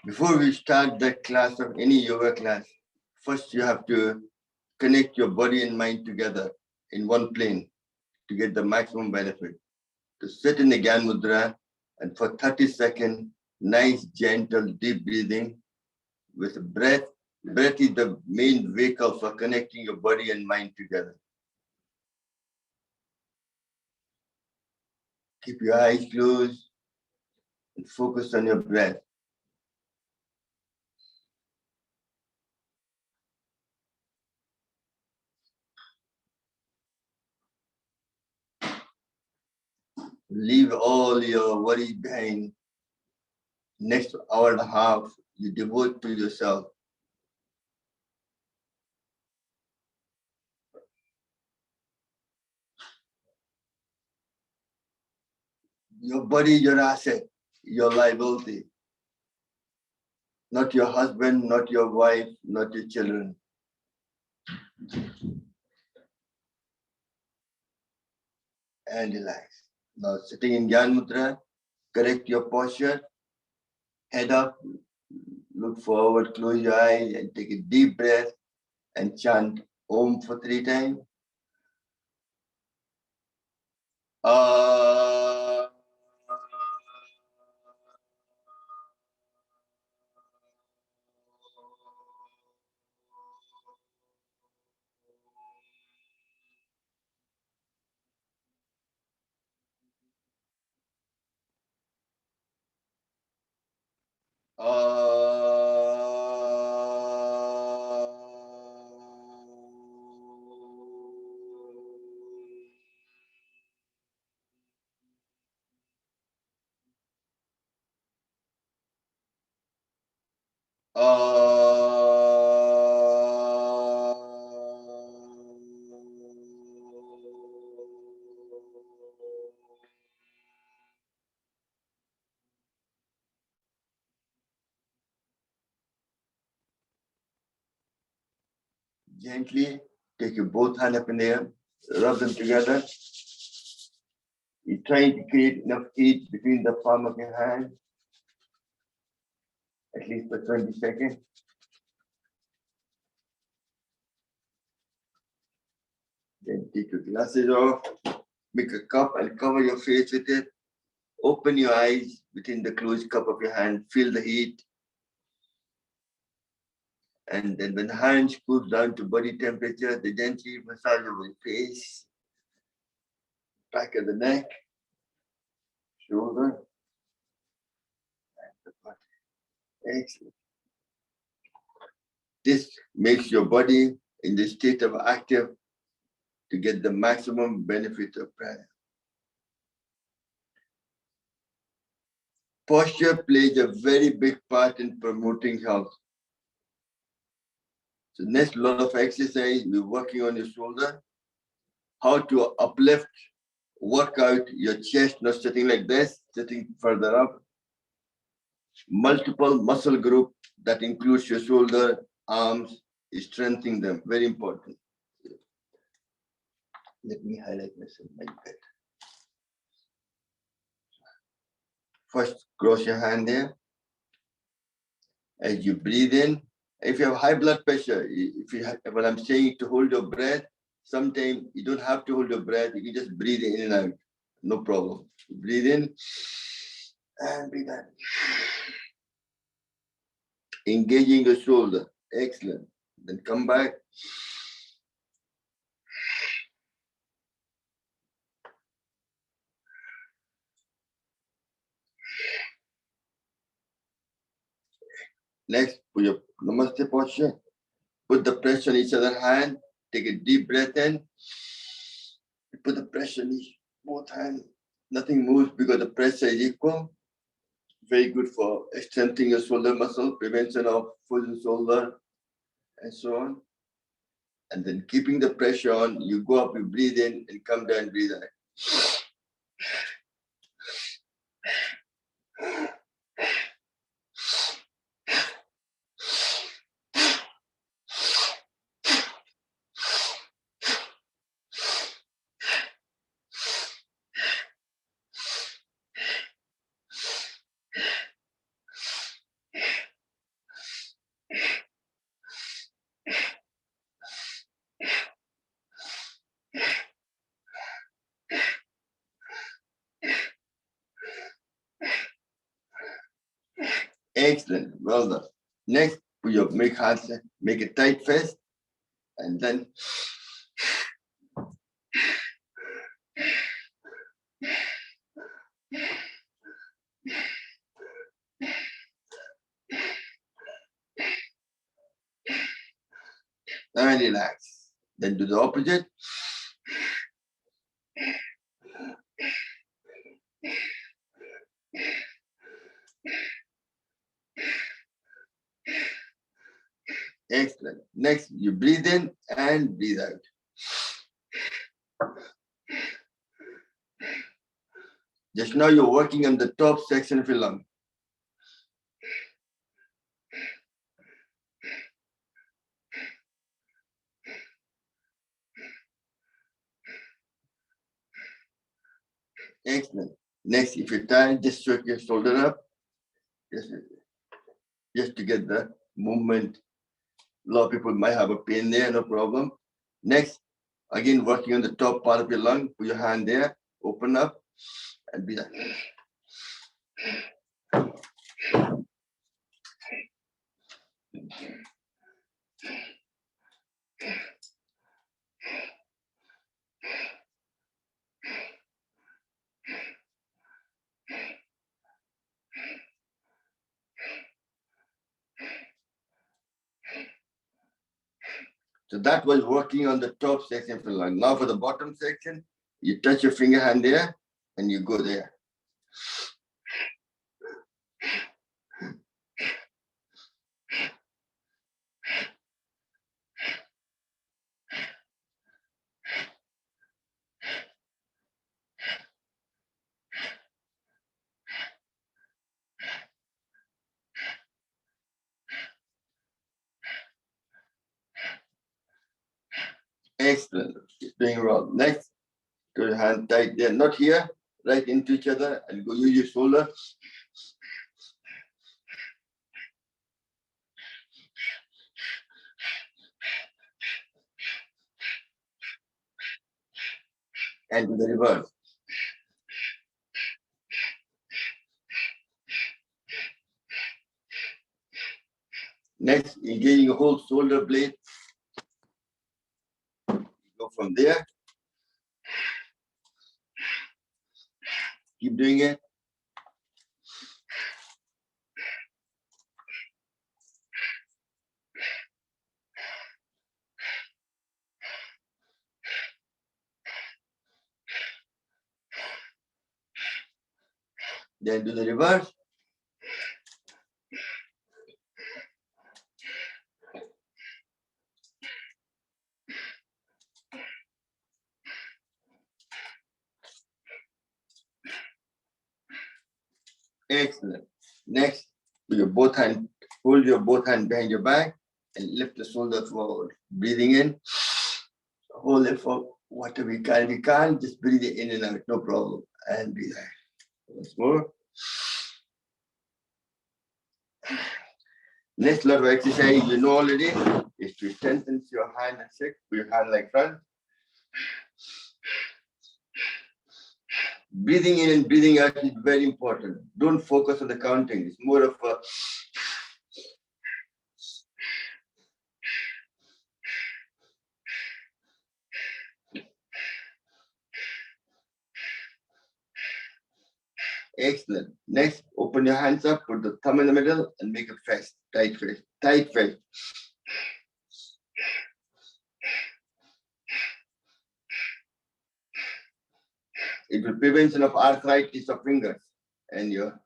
Before we start the class of any yoga class, first you have to connect your body and mind together in one plane to get the maximum benefit. To sit in the Gyanutra and for 30 seconds, nice, gentle, deep breathing with breath. Breath is the main vehicle for connecting your body and mind together. Keep your eyes closed and focus on your breath. Leave all your worries behind. Next hour and a half, you devote to yourself. Your body, your asset, your liability. Not your husband, not your wife, not your children. And relax. Now sitting in Gyanutra, correct your posture, head up, look forward, close your eyes and take a deep breath and chant Om for 3 times. Gently take your both hands up in the air, rub them together. You're trying to create enough heat between the palm of your hand, at least for 20 seconds. Then take your glasses off, make a cup and cover your face with it. Open your eyes within the closed cup of your hand, feel the heat. And then when the hands cool down to body temperature, they gently massage over your face, back of the neck, shoulder, and the body. Excellent. This makes your body in the state of active to get the maximum benefit of prana. Posture plays a very big part in promoting health. So next lot of exercise, we're working on your shoulder, how to uplift, work out your chest, not sitting like this, sitting further up. Multiple muscle group that includes your shoulder, arms, strengthening them, very important. Let me highlight myself like that. First, cross your hand there. As you breathe in, if you have high blood pressure, if you have, when I'm saying to hold your breath, sometimes you don't have to hold your breath, you can just breathe in and out, no problem. Breathe in and breathe out. Engaging your shoulder, excellent. Then come back. Next, put your Namaste posture. Put the pressure on each other hand. Take a deep breath in. Put the pressure on both hands. Nothing moves because the pressure is equal. Very good for strengthening your shoulder muscle, prevention of frozen shoulder, and so on. And then keeping the pressure on, you go up, you breathe in, and come down, breathe out. Excellent. Well done. Next, put your make a tight fist, and then and relax. Then do the opposite. Excellent. Next, you breathe in and breathe out. Just now you're working on the top section of your lung. Excellent. Next, if you're tired, just stroke your shoulder up. Just to get the movement. A lot of people might have a pain there, no problem. Next, again, working on the top part of your lung. Put your hand there, open up, and be like. So that was working on the top section of the lung. Now for the bottom section, you touch your finger hand there, and you go there. Excellent. Doing well. Next, put your hand tight there, not here, right into each other, and go use your shoulder. And do the reverse. Next, engaging the whole shoulder blade. Go from there. Keep doing it. Then do the reverse. Excellent. Next, with your both hand, hold your both hand behind your back and lift the shoulder forward. Breathing in, hold it for whatever you can. If you can't, just breathe it in and out, no problem. And breathe out. Once more. Next lot of exercise you know already is to strengthen your hand and shake. Put your hand like front. Breathing in and breathing out is very important. Don't focus on the counting. It's more of a excellent. Next, open your hands up, put the thumb in the middle and make a fist, tight fist, tight fist. It will prevention of arthritis of fingers and your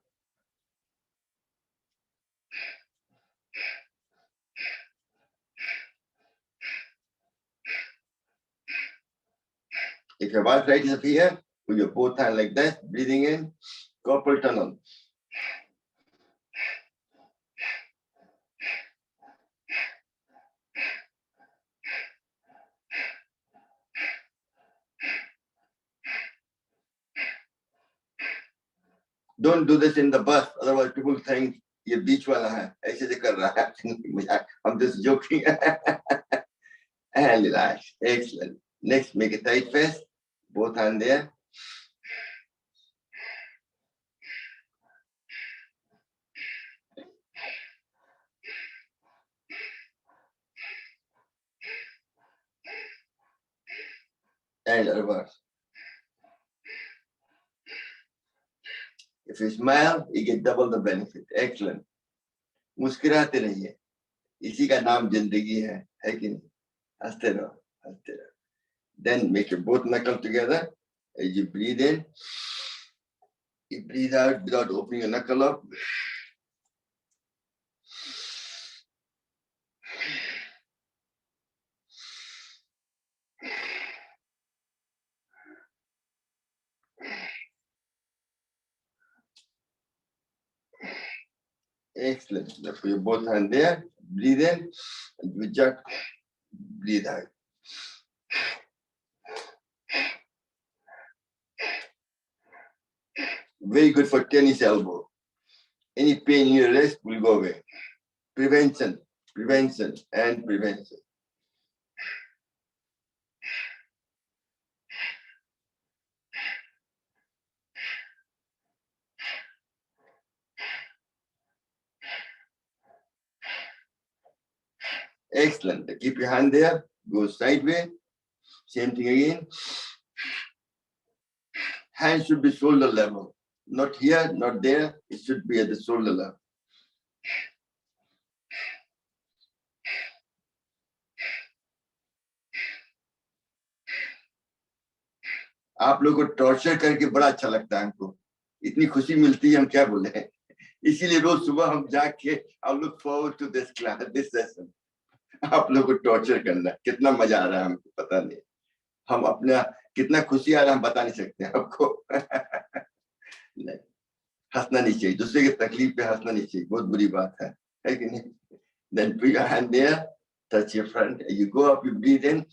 if you have arthritis up here, put your both hands like that, breathing in, carpal tunnel. Don't do this in the bus, otherwise people think ये बीच वाला है ऐसे से कर रहा है I'm just joking. And relax. Excellent. Next, make a tight fist, both hands there. and reverse. If you smile, you get double the benefit. Excellent. मुस्कुराते रहिए, इसी का नाम जिंदगी है कि नहीं? हंसते रहो, हंसते रहो. Then make your both knuckles together. As you breathe in, you breathe out without opening your knuckle up. Excellent. Now put your both hands there. Breathe in, and you just breathe out. Very good for tennis elbow. Any pain in your wrist will go away. Prevention, prevention, and prevention. Excellent. Keep your hand there. Go sideways. Same thing again. Hand should be shoulder level. Not here, not there. It should be at the shoulder level. आप लोगों को torture करके बड़ा अच्छा लगता है हमको. इतनी खुशी मिलती है, हम क्या बोले. इसीलिए रोज सुबह हम जाके I look forward to this class, this session. आप लोगों को टॉर्चर करना, कितना मजा आ रहा है हमको पता नहीं. हम अपना कितना खुशी आ रहा है हम बता नहीं सकते आपको. नहीं, हंसना नहीं चाहिए. दूसरे की तकलीफ पे हंसना नहीं चाहिए. बहुत बुरी बात है कि नहीं? Then put your hand there, touch your front. You go up, you breathe in.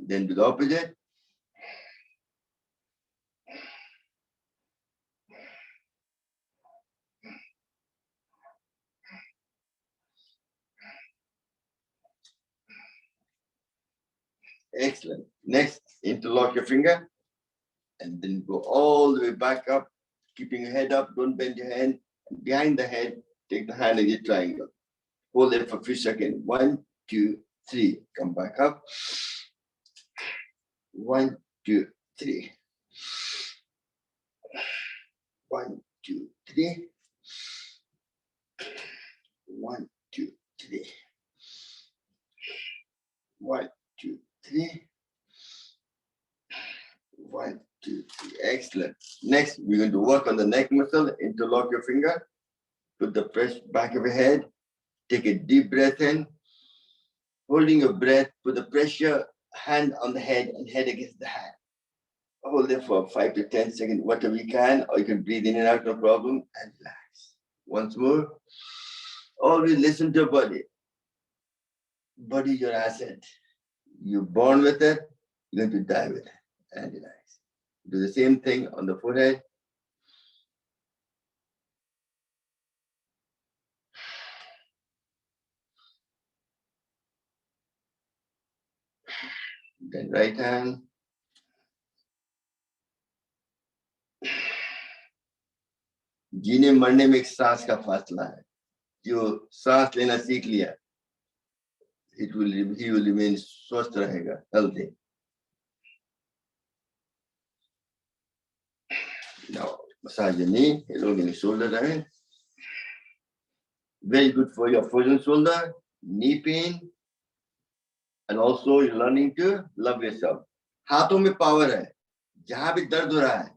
Then do the opposite. Excellent. Next, interlock your finger and then go all the way back up, keeping your head up. Don't bend your hand. Behind the head, take the hand in your triangle. Hold it for a few seconds. 1, 2, 3. Come back up. 1, 2, 3. 1, 2, 3. 1, 2, 3. 1, 2, 3. 1, 2, 3. Excellent. Next, we're going to work on the neck muscle. Interlock your finger. Put the press back of your head. Take a deep breath in. Holding your breath, put the pressure hand on the head and head against the hand. Hold it for 5 to 10 seconds, whatever you can, or you can breathe in and out, no problem, and relax. Once more. Always listen to your body. Body is your asset. You're born with it, you're going to die with it. And relax. Do the same thing on the forehead. Then right hand. जीने मरने में एक सांस का फासला है. जो सांस लेना सीख लिया, he will remain स्वस्थ रहेगा, healthy. Now massage your knee, elongate your shoulder down. Very good for your frozen shoulder, knee pain, and also you're learning to love yourself. हाथों में power है. जहाँ भी दर्द हो रहा है.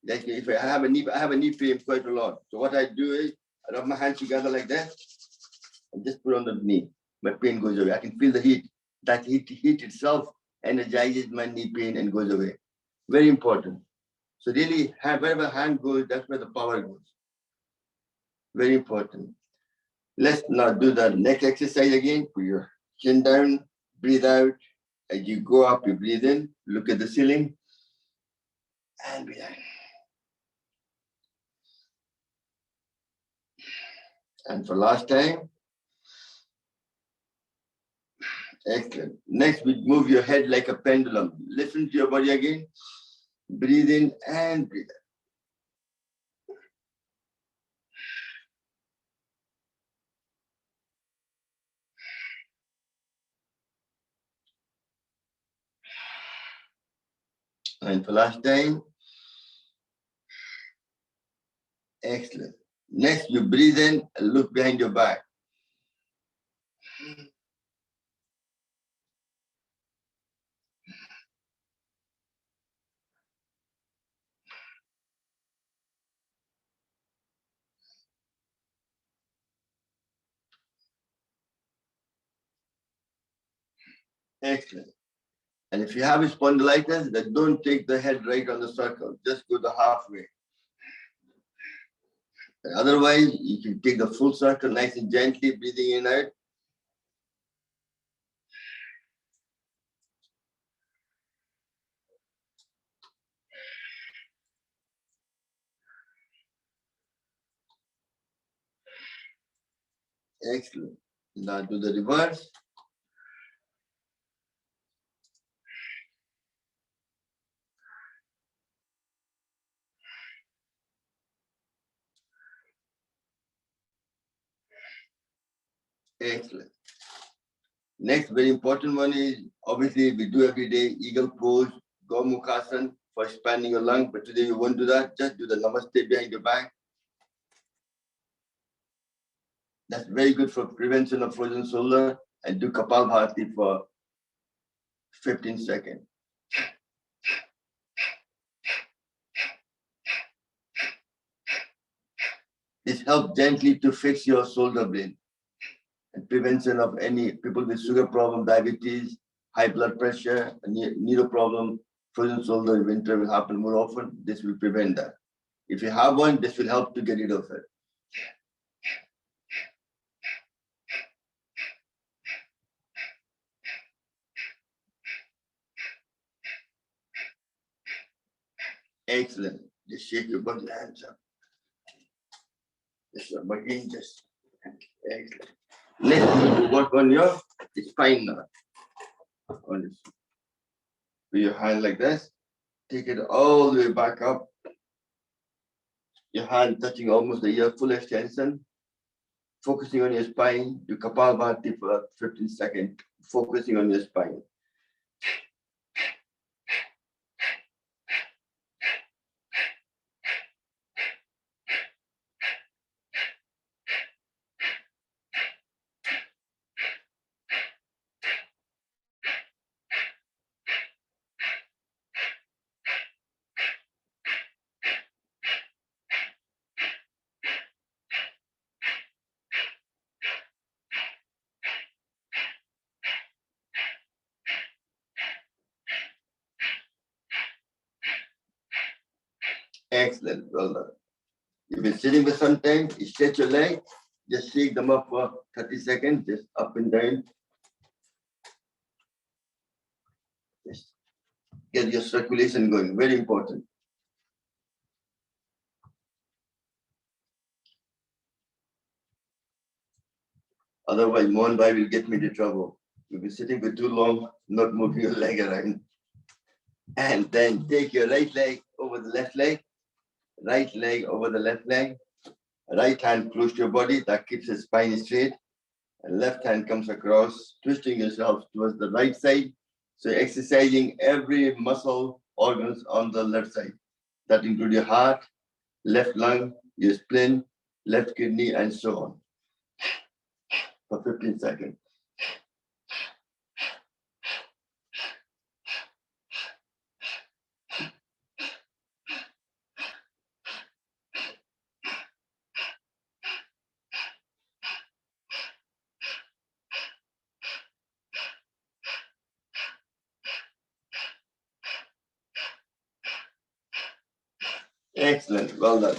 Like if I have a knee pain quite a lot. So what I do is I rub my hands together like that and just put on the knee. My pain goes away. I can feel the heat. That heat itself energizes my knee pain and goes away. Very important. So really, wherever the hand goes, that's where the power goes. Very important. Let's now do the neck exercise again. Put your chin down, breathe out. As you go up, you breathe in, look at the ceiling, and breathe out. And for last time. Excellent. Next, we move your head like a pendulum. Listen to your body again. Breathe in and breathe out. And for last time. Excellent. Next, you breathe in and look behind your back. Excellent. And if you have a spondylitis, then don't take the head right on the circle. Just go the halfway. And otherwise, you can take the full circle nice and gently, breathing in and out. Excellent. Now do the reverse. Excellent. Next, very important one is, obviously, we do every day, eagle pose, Gomukhasana for expanding your lung. But today we won't do that. Just do the Namaste behind your back. That's very good for prevention of frozen shoulder. And do Kapalbhati for 15 seconds. This helps gently to fix your shoulder blade and prevention of any people with sugar problem, diabetes, high blood pressure, needle problem, frozen shoulder in winter will happen more often. This will prevent that. If you have one, this will help to get rid of it. Excellent. Just shake your body hands up. Just again, just excellent. Next, you work on your spine now. On this. With your hand like this. Take it all the way back up. Your hand touching almost the ear, full extension. Focusing on your spine. Do Kapalbhati for 15 seconds. Focusing on your spine. Excellent. Well done. You've been sitting for some time. You stretch your leg. Just shake them up for 30 seconds. Just up and down. Just get your circulation going. Very important. Otherwise, Mohan Bhai will get me into trouble. You'll be sitting for too long, not moving your leg around. And then take your right leg over the left leg, right leg over the left leg, right hand close to your body, that keeps the spine straight, and left hand comes across, twisting yourself towards the right side. So exercising every muscle, organs on the left side. That includes your heart, left lung, your spleen, left kidney, and so on. For 15 seconds. Excellent, well done.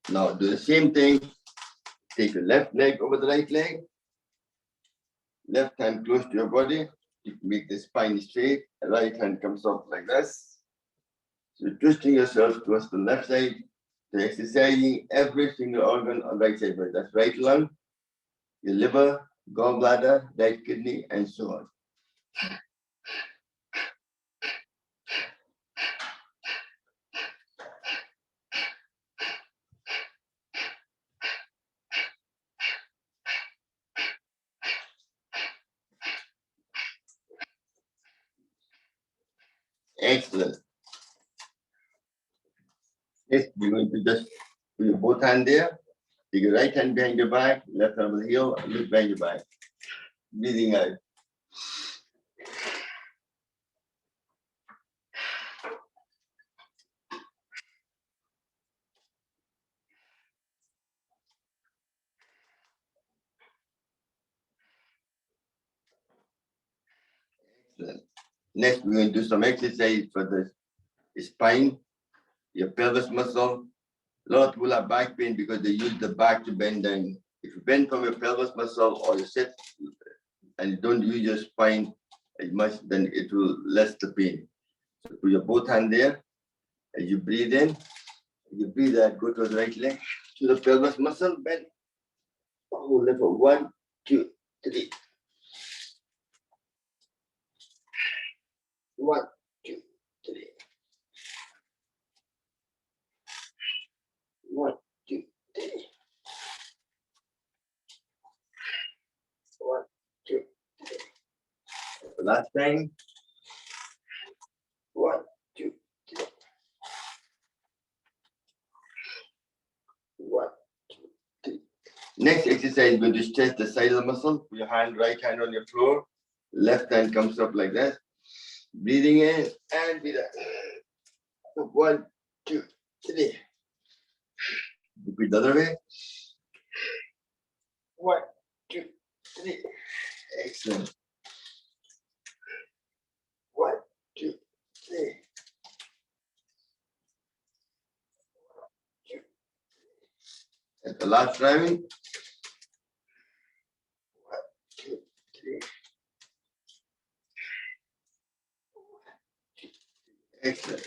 Now do the same thing. Take your left leg over the right leg. Left hand close to your body. You make the spine straight. Right hand comes up like this. So you're twisting yourself towards the left side. So exercising every single organ on right side. That's right lung, your liver, gallbladder, right kidney, and so on. Excellent. we're going to just put your both hand there. Take your right hand behind your back, left hand on the heel, look behind your back. Breathing out. Excellent. Next, we're going to do some exercise for the spine, your pelvis muscle. A lot of people have back pain because they use the back to bend down. If you bend from your pelvis muscle or you sit and you don't use your spine as much, then it will less the pain. So put your both hand there. As you breathe in, you breathe out, go to the right leg, to the pelvis muscle, bend. Hold it for 1, 2, 3. 1, 2, 3. 1, 2, 3. 1, 2, 3. Last time. 1, 2, 3. 1, 2, 3. Next exercise, you're going to stretch the side of the muscle. Put your right hand on your floor. Left hand comes up like that. Breathing in and breathe out. 1, 2, 3. Repeat the other way. 1, 2, 3. Excellent. 1, 2, 3. 2. And the last time. 1, 2, 3. Excellent.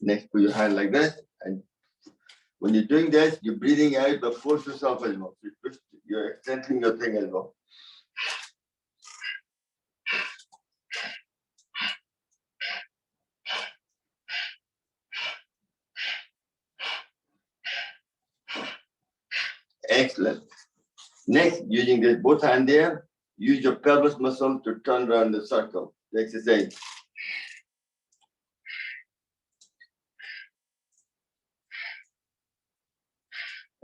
Next, put your hand like this, and when you're doing this, you're breathing out, but force yourself as well. You're extending your thing as well. Excellent. Next, using this both hand there, use your pelvis muscle to turn around the circle. The exercise.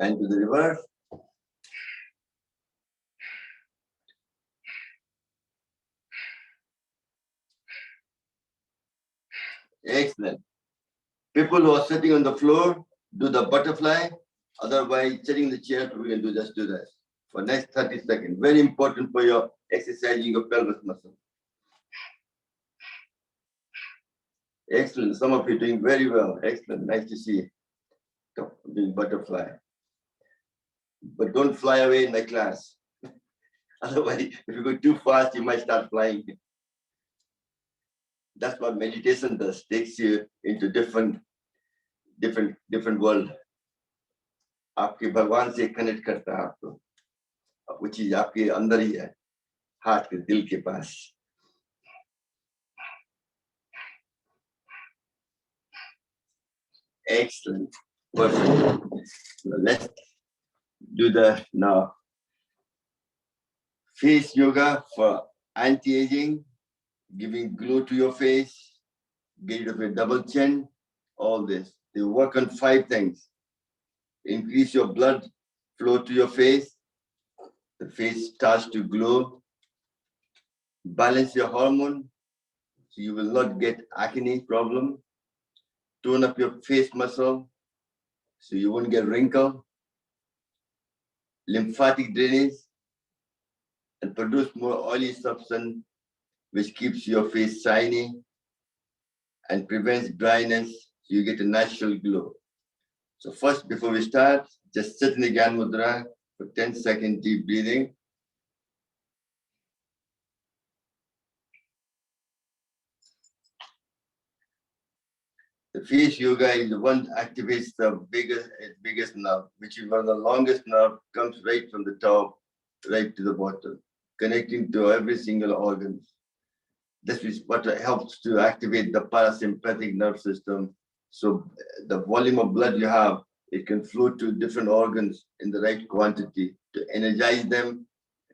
And to the reverse. Excellent. People who are sitting on the floor, do the butterfly. Otherwise, sitting in the chair, we can just do this for next 30 seconds. Very important for your exercising your pelvis muscle. Excellent. Some of you are doing very well. Excellent. Nice to see you doing butterfly. But don't fly away in the class. Otherwise, if you go too fast, you might start flying. That's what meditation does. Takes you into different world. आपके भगवान से connect करता है आपको. वो चीज आपके अंदर ही है, हाथ के दिल के पास. Excellent. Perfect. Let's do the now. Face yoga for anti-aging, giving glow to your face, get rid of your double chin, all this. They work on 5 things. Increase your blood flow to your face. The face starts to glow. Balance your hormone, so you will not get acne problem. Tone up your face muscle, so you won't get wrinkle. Lymphatic drainage, and produce more oily substance, which keeps your face shiny and prevents dryness, so you get a natural glow. So first, before we start, just sit in the Gyanutra for 10 seconds deep breathing. The face yoga is the one that activates the biggest nerve, which is one of the longest nerve, comes right from the top, right to the bottom, connecting to every single organ. This is what helps to activate the parasympathetic nerve system. So the volume of blood you have, it can flow to different organs in the right quantity to energize them,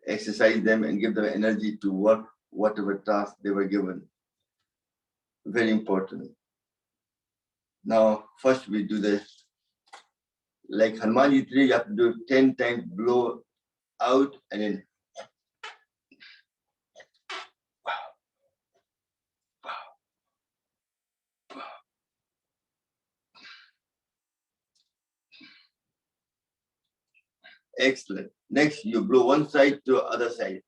exercise them, and give them energy to work whatever task they were given. Very important. Now, first we do this Like Hanumanji 3, you have to do 10 times blow out and then excellent. Next, you blow one side to other side.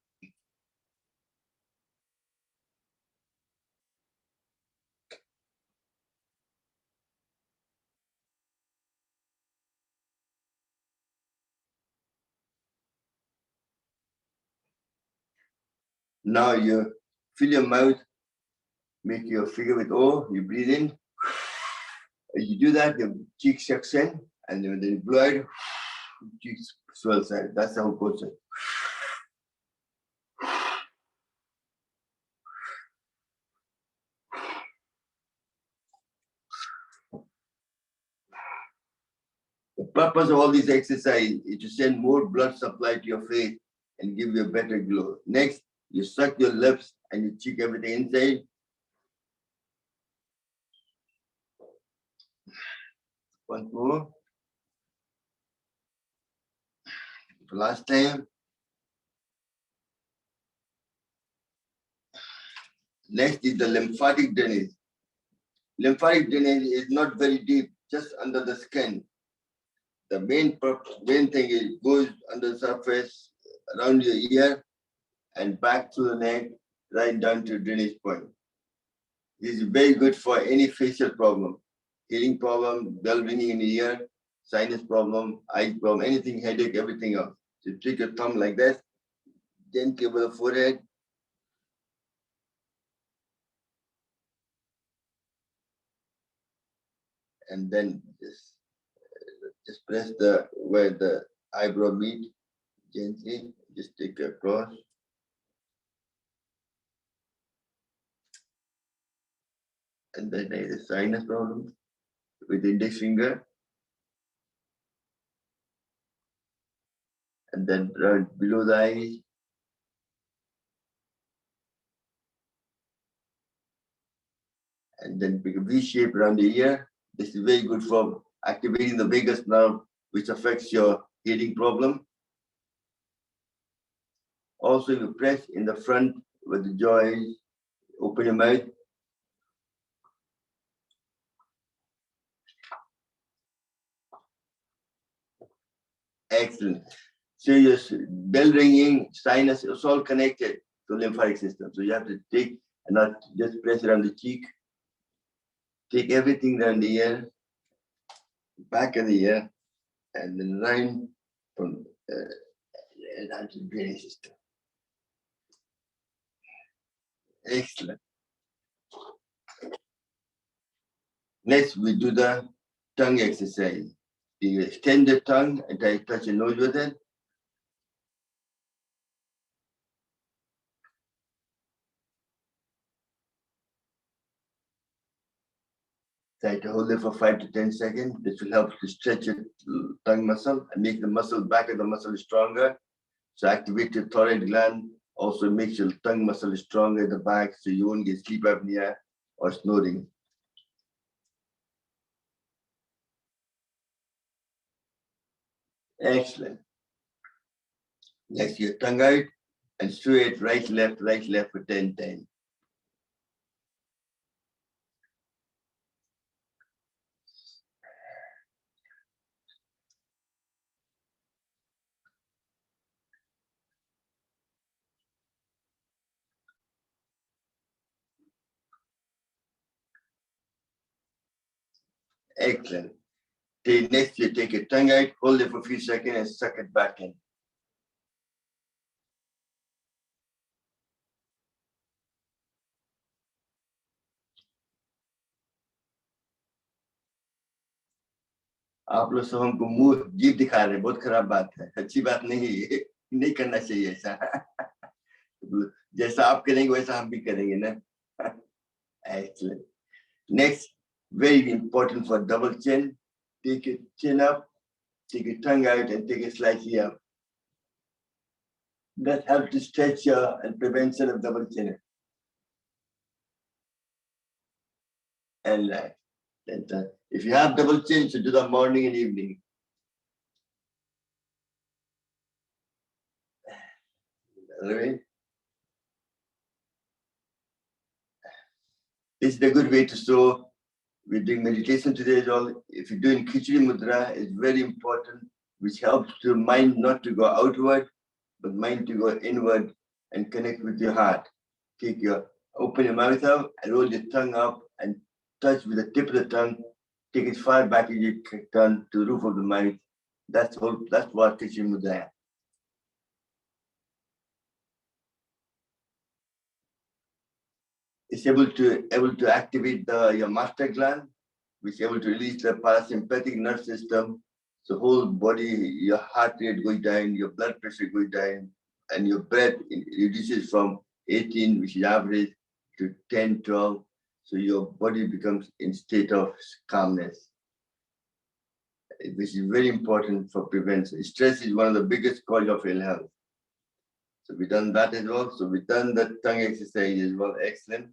Now you fill your mouth, make your figure with O, you breathe in. As you do that, your cheek sucks in, and then you blow out, cheeks swells out. That's the whole process. The purpose of all these exercises is to send more blood supply to your face and give you a better glow. Next, you suck your lips and you cheek everything inside. Once more. Last time. Next is the lymphatic drainage. Lymphatic drainage is not very deep, just under the skin. The main thing is it goes under the surface, around your ear, and back to the neck, right down to drainage point. This is very good for any facial problem, hearing problem, bell ringing in the ear, sinus problem, eye problem, anything, headache, everything else. So take your thumb like this, gently over the forehead, and then just press where the eyebrow meet, gently, just take it across. And then there is a sinus problem with the index finger. And then right below the eyes. And then make a V shape around the ear. This is very good for activating the vagus nerve, which affects your hearing problem. Also, you press in the front with the jaw is, open your mouth. Excellent. So your bell ringing, sinus, it's all connected to the lymphatic system. So you have to take and not just press around the cheek. Take everything around the ear, back of the ear, and then line from down to the drainage system. Excellent. Next, we do the tongue exercise. You extend the tongue and touch your nose with it. Try to hold it for 5 to 10 seconds. This will help to stretch your tongue muscle and make the muscle back of the muscle stronger. So activate your thyroid gland. Also makes your tongue muscle stronger in the back so you won't get sleep apnea or snoring. Excellent. Next, your tongue out and sway it right, left for 10 times. Excellent. Next, you take your tongue out, hold it for a few seconds and suck it back in. आप लोग सब हमको मुंह जीभ दिखा रहे हैं, बहुत खराब बात है, अच्छी बात नहीं है, नहीं करना चाहिए ऐसा. जैसा आप करेंगे वैसा हम भी करेंगे ना. Excellent. Next, very important for double chin. Take your chin up, take your tongue out, and take it slightly up. That helps to stretch your and prevention of double chin. And if you have double chin, so do the morning and evening. This is a good way to show. We're doing meditation today as well. If you're doing Khichdi Mudra, it's very important, which helps the mind not to go outward, but mind to go inward and connect with your heart. Open your mouth out and roll your tongue up and touch with the tip of the tongue. Take it far back as you can to the roof of the mouth. That's all. That's what Khichdi Mudra is. It's able to activate your master gland, which is able to release the parasympathetic nerve system. So whole body, your heart rate goes down, your blood pressure goes down, and your breath reduces from 18, which is average, to 10, 12. So your body becomes in state of calmness, which is very important for prevention. Stress is one of the biggest cause of ill health. So we've done that as well. So we've done the tongue exercise as well. Excellent.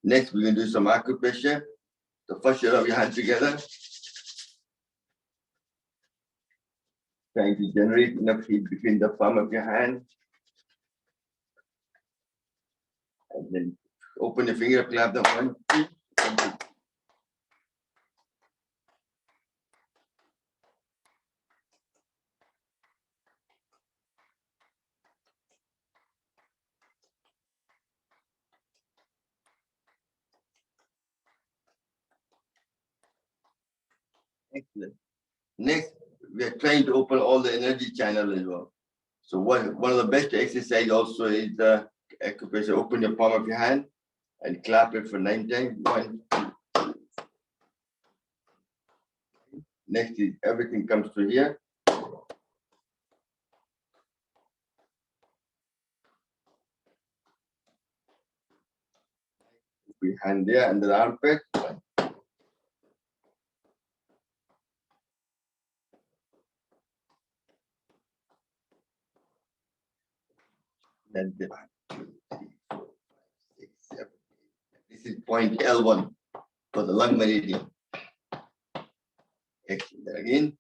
Next, we're going to do some acupressure. So first, you rub your hands together, trying to generate enough heat between the palm of your hand. And then open your finger, clap them 1, 2, 1, 2. Excellent. Next, we are trying to open all the energy channels as well. So one of the best exercise also is the acupressure. Open your palm of your hand and clap it for 9 times. 1, 2. Next is everything comes to here. Put your hand there under the armpit. Then 1, 2, 3, 4, 5, 6, 7, 8. This is point L1 for the lung meridian. Excellent. Again.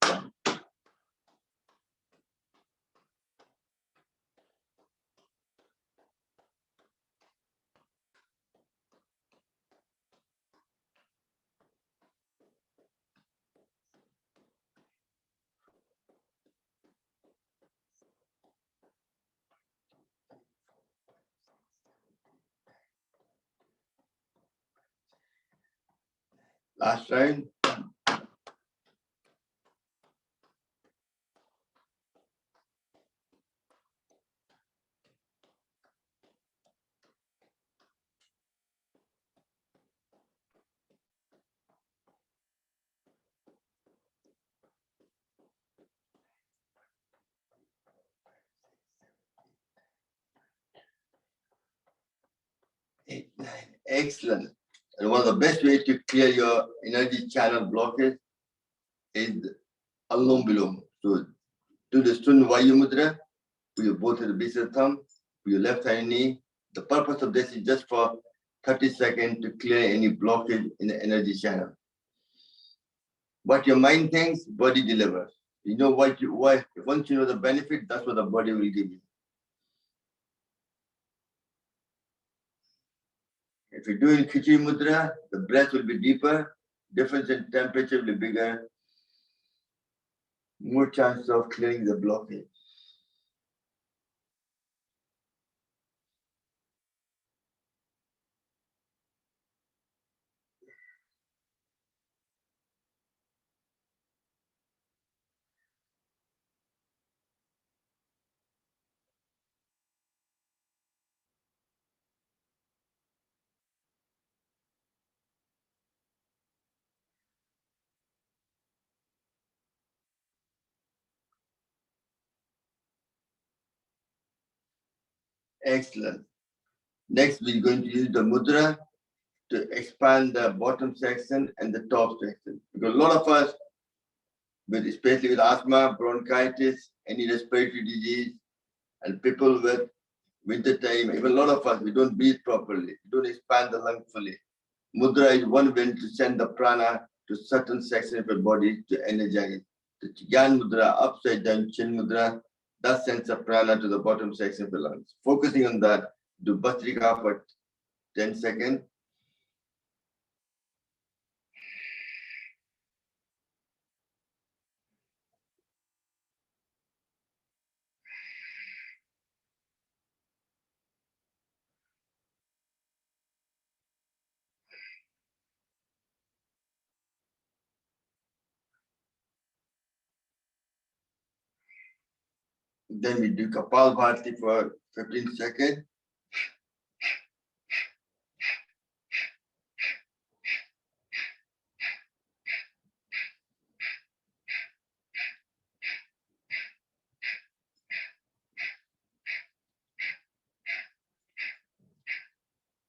Last round. Excellent. And one of the best ways to clear your energy channel blockage is Alom Bilom. So do the Sun Vayu Mudra with your both at the base of the thumb, with your left hand knee. The purpose of this is just for 30 seconds to clear any blockage in the energy channel. What your mind thinks, body delivers. You know once you know the benefit, that's what the body will give you. If you're doing Khichdi Mudra, the breath will be deeper, difference in temperature will be bigger, more chance of clearing the blockage. Excellent. Next, we're going to use the mudra to expand the bottom section and the top section. Because a lot of us, especially with asthma, bronchitis, any respiratory disease, and people with wintertime, even a lot of us, we don't breathe properly, we don't expand the lung fully. Mudra is one way to send the prana to certain section of your body to energize. The Gyan Mudra, upside down chin mudra, that sends a prana to the bottom section of the lungs. Focusing on that, do Bhastrika for 10 seconds. Then we do Kapalbhati for 15 seconds.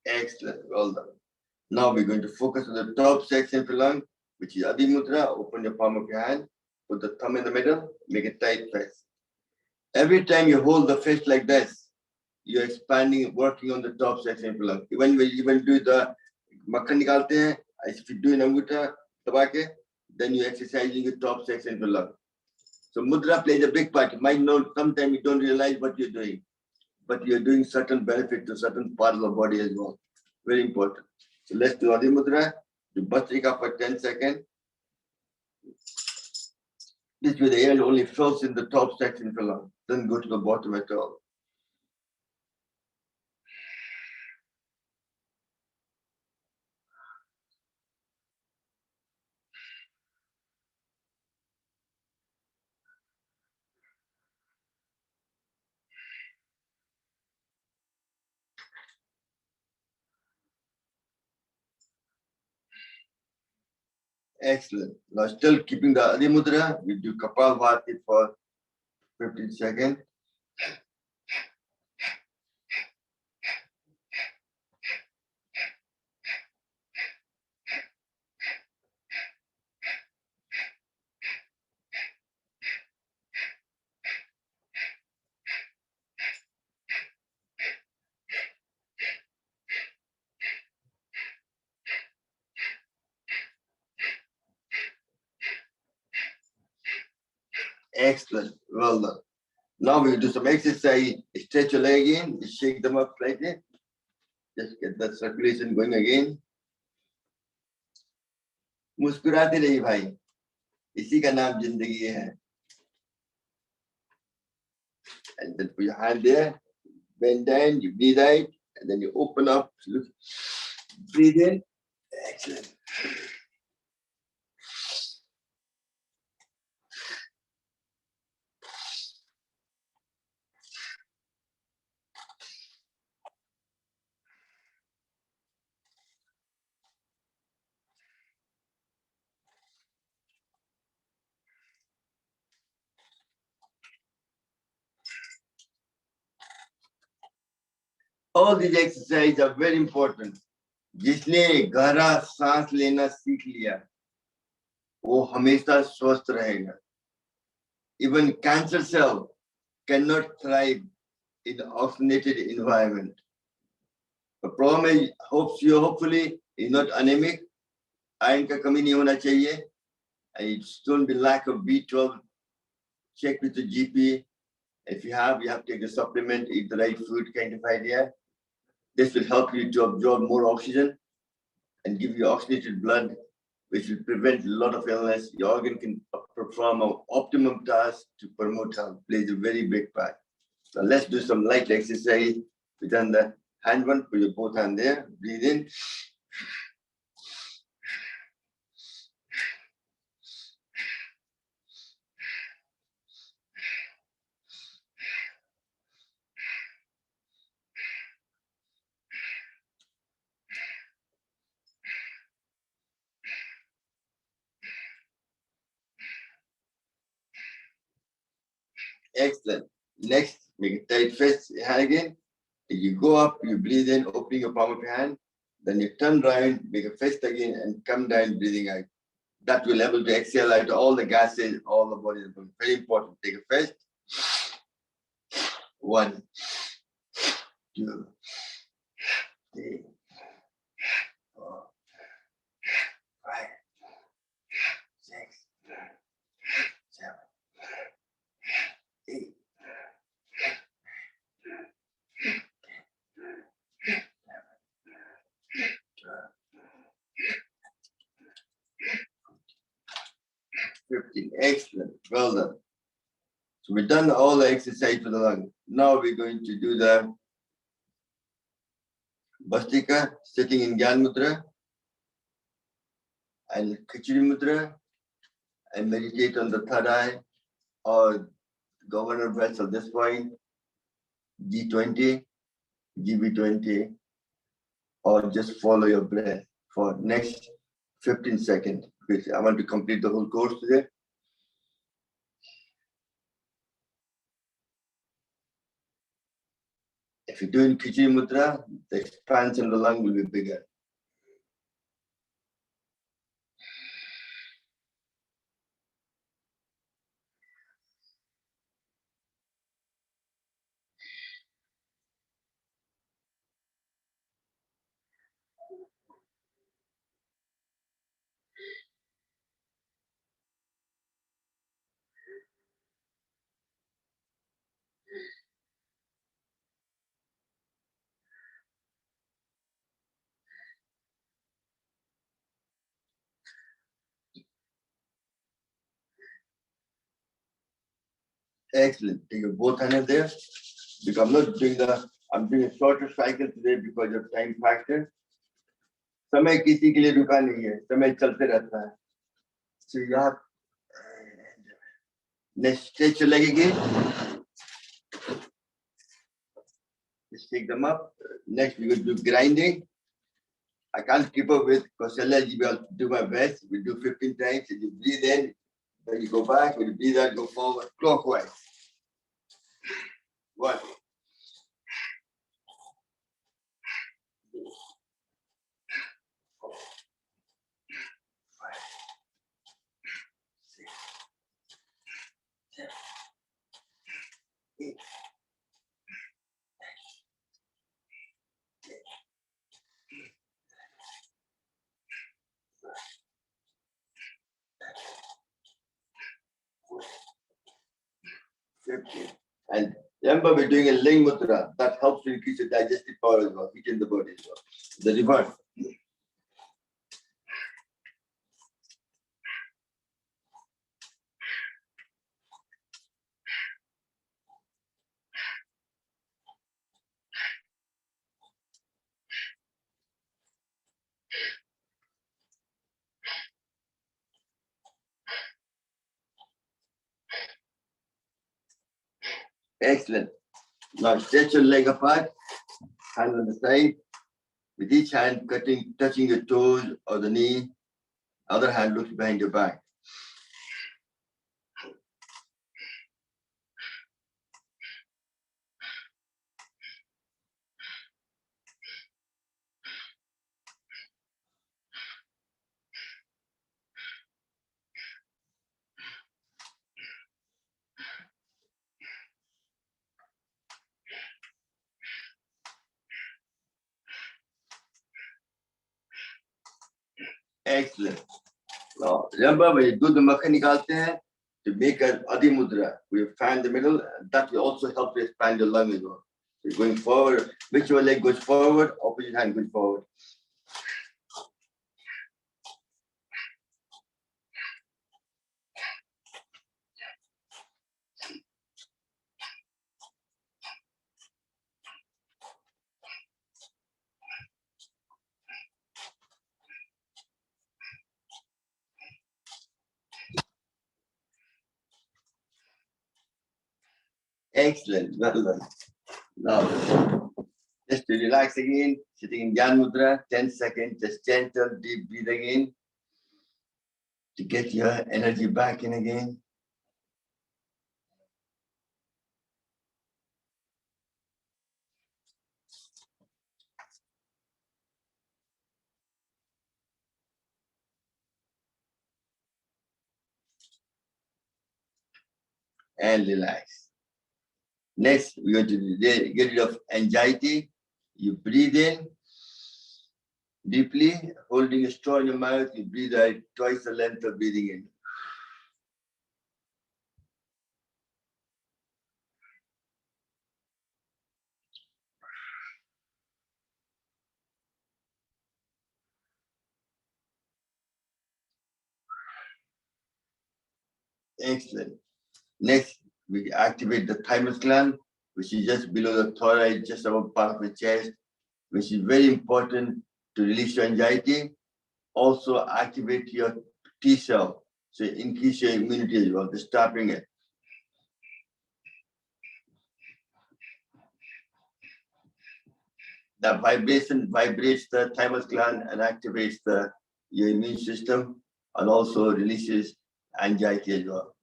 Excellent, well done. Now we're going to focus on the top section of the lung, which is Adi Mudra. Open your palm of your hand, put the thumb in the middle, make a tight fist. Every time you hold the fist like this, you're expanding, working on the top section of the lung. When we even do the makhan nikalte hain, if you do an anguta, tabake, then you're exercising the top section of the lung. So mudra plays a big part. You might know sometimes you don't realize what you're doing, but you're doing certain benefit to certain part of the body as well. Very important. So let's do Adi Mudra. Do Bhastrika for 10 seconds. This way the air only fills in the top section of the lung, doesn't go to the bottom at all. Excellent. Now still keeping the Adi Mudra, we do Kapalbhati for 15 seconds. Excellent. Well done. Now we do some exercise. Stretch your leg in, shake them up slightly. Just get that circulation going again. मुस्कुराते रहिए भाई, इसी का नाम जिंदगी है. And then put your hand there, bend down, you breathe out, and then you open up, look, breathe in. Excellent. All these exercises are very important. जिसने गहरा सांस लेना सीख लिया, वो हमेशा स्वस्थ रहेगा. Even cancer cell cannot thrive in an oxygenated environment. The problem is, hopefully, is not anemic. Iron का कमी नहीं होना चाहिए. And it shouldn't be lack of B12. Check with the GP. If you have to take a supplement, eat the right food, kind of idea. This will help you to absorb more oxygen and give you oxygenated blood, which will prevent a lot of illness. Your organ can perform an optimum task to promote health, plays a very big part. So let's do some light exercise. We've done the hand one, put your both hand there, breathe in. Excellent. Next, make a tight fist, hand again. You go up, you breathe in, opening your palm of your hand. Then you turn around, make a fist again, and come down, breathing out. That will able to exhale out all the gases, all the body. Very important. Take a fist. 1, 2, 3, 4, 5, 6, 7, 8, Well done. So we've done all the exercise for the lung. Now we're going to do the Bhastika, sitting in Gyanutra and Khichdi Mudra, and meditate on the third eye or governor breaths at this point, G20, GB20, or just follow your breath for next 15 seconds. Because I want to complete the whole course today. If you're doing Khichdi Mudra, the expansion of the lung will be bigger. Excellent. Take your both hands there. Because I'm doing a shorter cycle today because of time factor. समय किसी के लिए रुका नहीं है, समय चलते रहता है. So you have next stretch your leg again. Just take them up. Next we're going to do grinding. I can't keep up with Kaushalya ji, but I'll do my best. We do 15 times. And you breathe in, then you go back. When you breathe out, go forward, clockwise. 1, 4, 5, 6, 7, 8, 15. And remember, we're doing a ling mudra. That helps to increase the digestive power as well, heat in the body as well. The reverse. Excellent. Now stretch your leg apart, hand on the side. With each hand touching your toes or the knee. Other hand looks behind your back. Excellent. Now, remember when you do the makha nikalte hain, to make an adi mudra, we fan the middle, that will also help to expand your lung as well. So you're going forward, whichever leg goes forward, opposite hand goes forward. Excellent, well done. Now, just to relax again, sitting in Gyan Mudra, 10 seconds, just gentle, deep breathing in to get your energy back in again. And relax. Next, we're going to get rid of anxiety. You breathe in deeply, holding a straw in your mouth. You breathe out twice the length of breathing in. Excellent. Next, we activate the thymus gland, which is just below the thorax, just above part of the chest, which is very important to release your anxiety. Also activate your T cell, so increase your immunity as well, just tapping it. That vibration vibrates the thymus gland and activates your immune system, and also releases anxiety as well.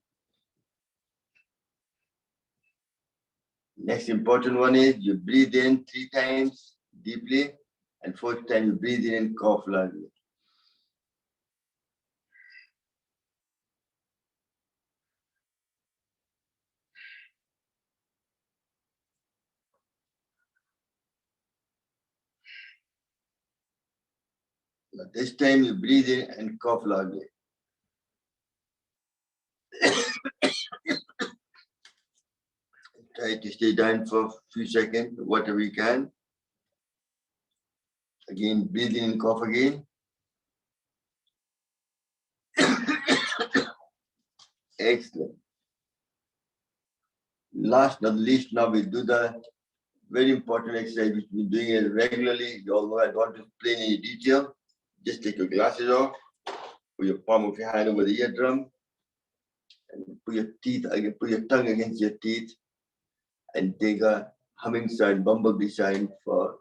Next important one is you breathe in 3 times deeply, and 4th time you breathe in and cough loudly. Now this time you breathe in and cough loudly. Try to stay down for a few seconds, whatever you can. Again, breathe in and cough again. Excellent. Last but not least, now we do the very important exercise which we've been doing it regularly. You all know I don't want to explain any detail. Just take your glasses off, put your palm of your hand over the eardrum, and put your tongue against your teeth, and take a humming sound, bumblebee sound for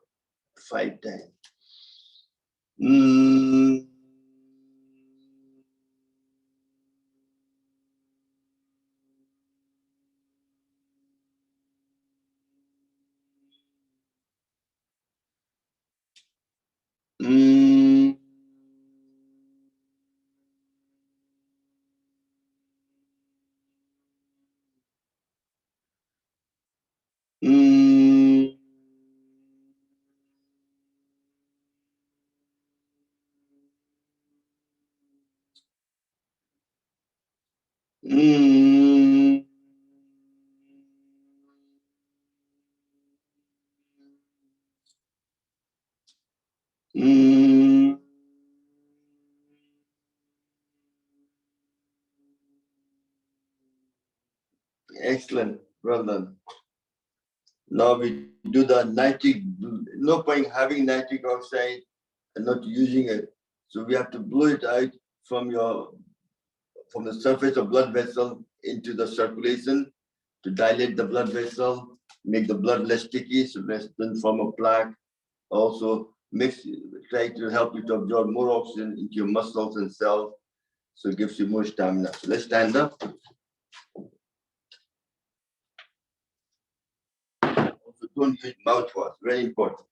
5 times. Mm. Mm. Mm. Mm. Mm. Excellent, well done. Now we do the nitric, no point having nitric oxide and not using it. So we have to blow it out from the surface of blood vessel into the circulation to dilate the blood vessel, make the blood less sticky, so less than form a plaque. Also try to help you to absorb more oxygen into your muscles and cells, so it gives you more stamina. So let's stand up. Also, don't use mouthwash, very important.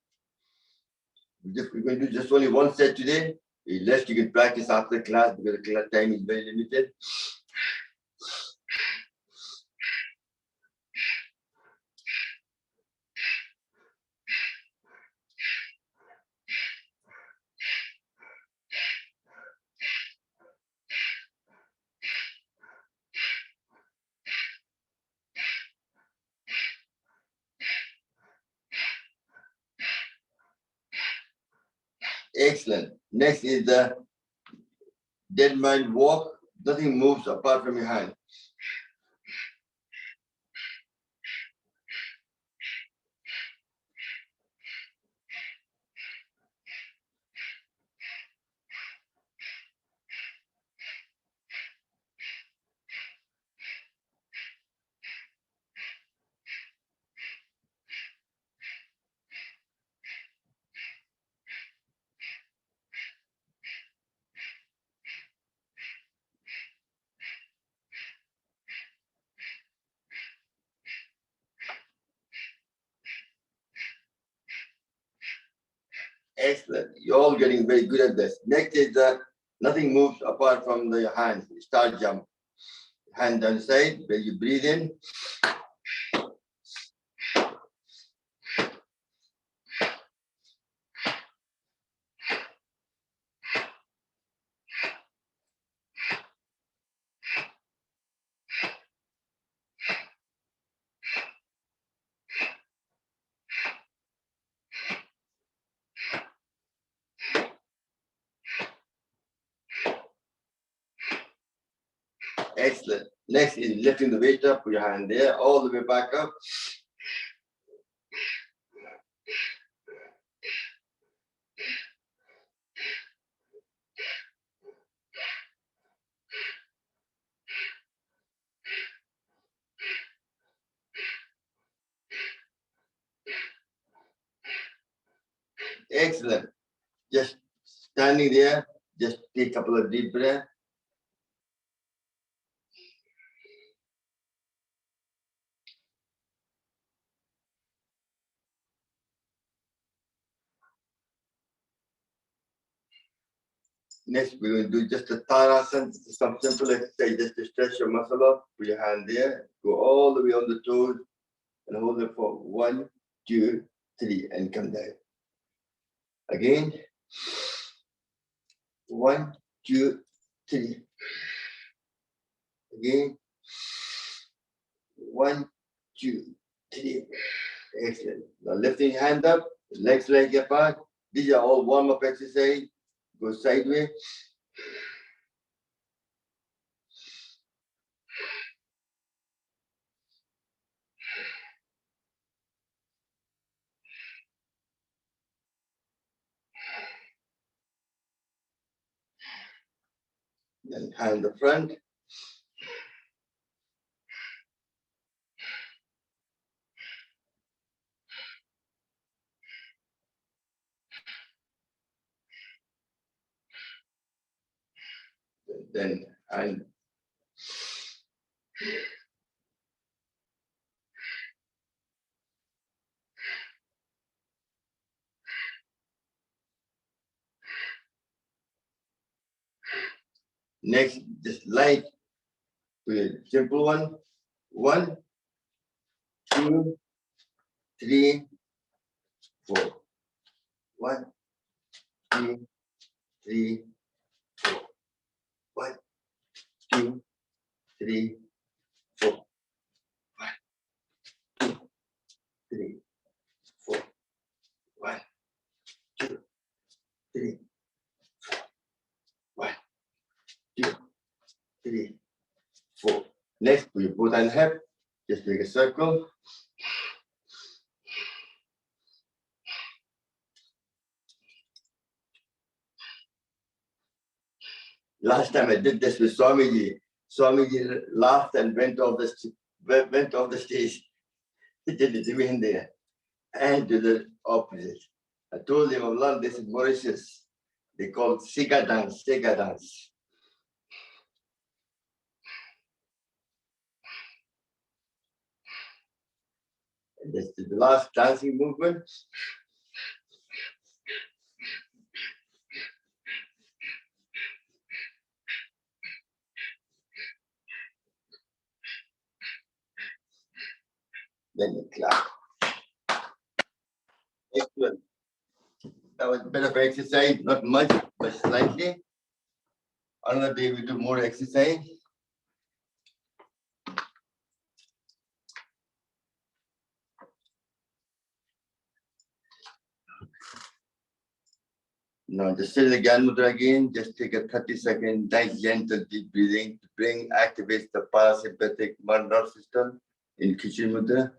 We're going to do just only 1 set today. The rest you can practice after class because the class time is very limited. Excellent. Next is the dead mind walk. Nothing moves apart from your hand. Excellent. You're all getting very good at this. Next is the nothing moves apart from the hand. Start jump. Hand down side, where you breathe in. Excellent. Next is lifting the weight up. Put your hand there, all the way back up. Excellent. Just standing there, just take a couple of deep breaths. Next, we're going to do just a Tadasana, some simple exercise just to stretch your muscle up. Put your hand there, go all the way on the toes and hold it for 1, 2, 3, and come down. Again, 1, 2, 3. Again, 1, 2, 3. Excellent. Now lifting your hand up, legs leg apart. These are all warm-up exercise. Go sideways. Then hand the front. Then hand. Next, just light. Simple one. 1, 2, 3, 4. 1, 2, 3, 4. 1, 2, 3, 4. 1, 2, 3, 4. 1, 2, 3, 4. 1, 2, 3, 4. Next, put your both hand hip. Just make a circle. Last time I did this with Swamiji. Swamiji laughed and went off the stage. He did it in there. And to the opposite. I told him, Allah, this is Mauritius. They call it Sega dance, Sega dance. And this is the last dancing movement. Then you clap. Excellent. That was a bit of exercise, not much, but slightly. Another day we do more exercise. Now just sit in the Gyanutra again. Just take a 30-second, nice gentle deep breathing to activates the parasympathetic nervous system in Khichdi Mudra.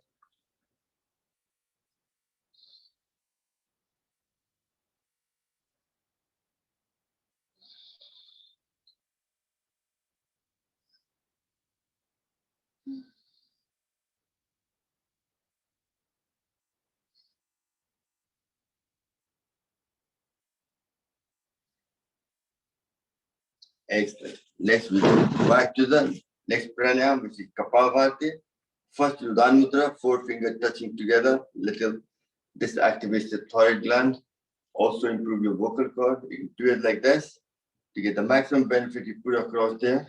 Excellent. Next, we go back to the next pranayama, which is Kapalbhati. First, Udana Mudra, 4 fingers touching together. Little. This activates the thyroid gland. Also improve your vocal cord. You can do it like this to get the maximum benefit. You put across there.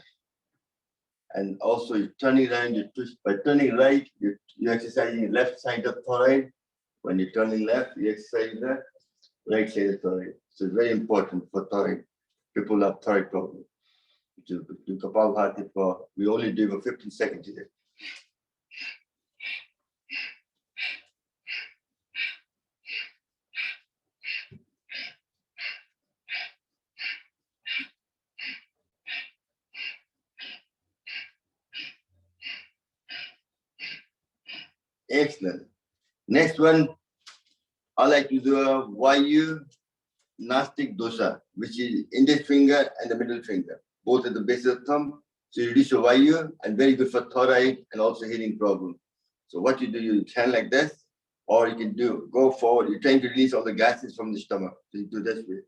And also, you're turning around. You twist by turning right. You're exercising left side of thyroid. When you're turning left, you exercise the right side of thyroid. So it's very important for thyroid. People have thyroid problem. To Kapalbhati for, we only do for 15 seconds today. Excellent. Next one, I like to do a Vayu Nastic Dosa, which is index finger and the middle finger, both at the base of the thumb. So you reduce your Vayu and very good for thyroid and also healing problem. So what you do, you stand like this, or you can go forward. You're trying to release all the gases from the stomach. So you do this way.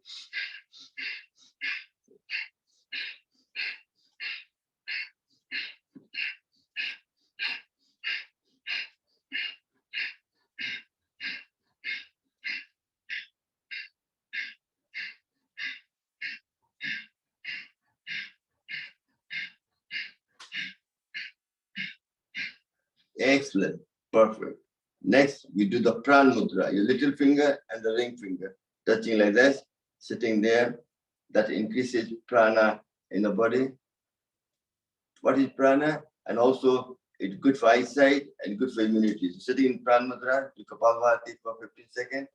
Excellent. Perfect. Next, we do the pran mudra, your little finger and the ring finger, touching like this, sitting there. That increases prana in the body. What is prana? And also, it's good for eyesight and good for immunity. So sitting in pran mudra, do Kapalbhati for 15 seconds.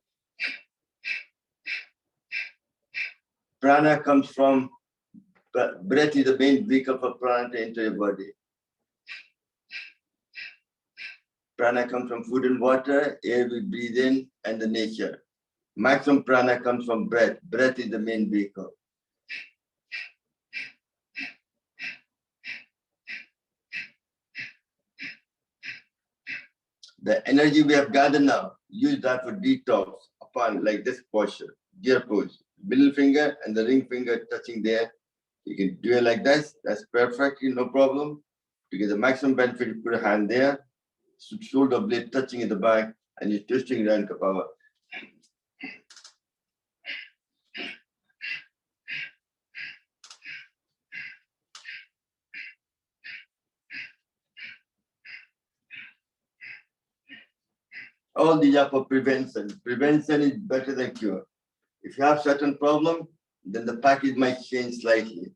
Prana comes from, breath is the main vehicle for prana to enter your body. Prana comes from food and water, air we breathe in, and the nature. Maximum prana comes from breath. Breath is the main vehicle. The energy we have gathered now, use that for detox upon like this posture, gear pose. Middle finger and the ring finger touching there. You can do it like this. That's perfectly no problem. To get the maximum benefit, you put a hand there, shoulder blade touching in the back, and you're twisting around Kapava. All these are for prevention. Prevention is better than cure. If you have certain problem, then the package might change slightly.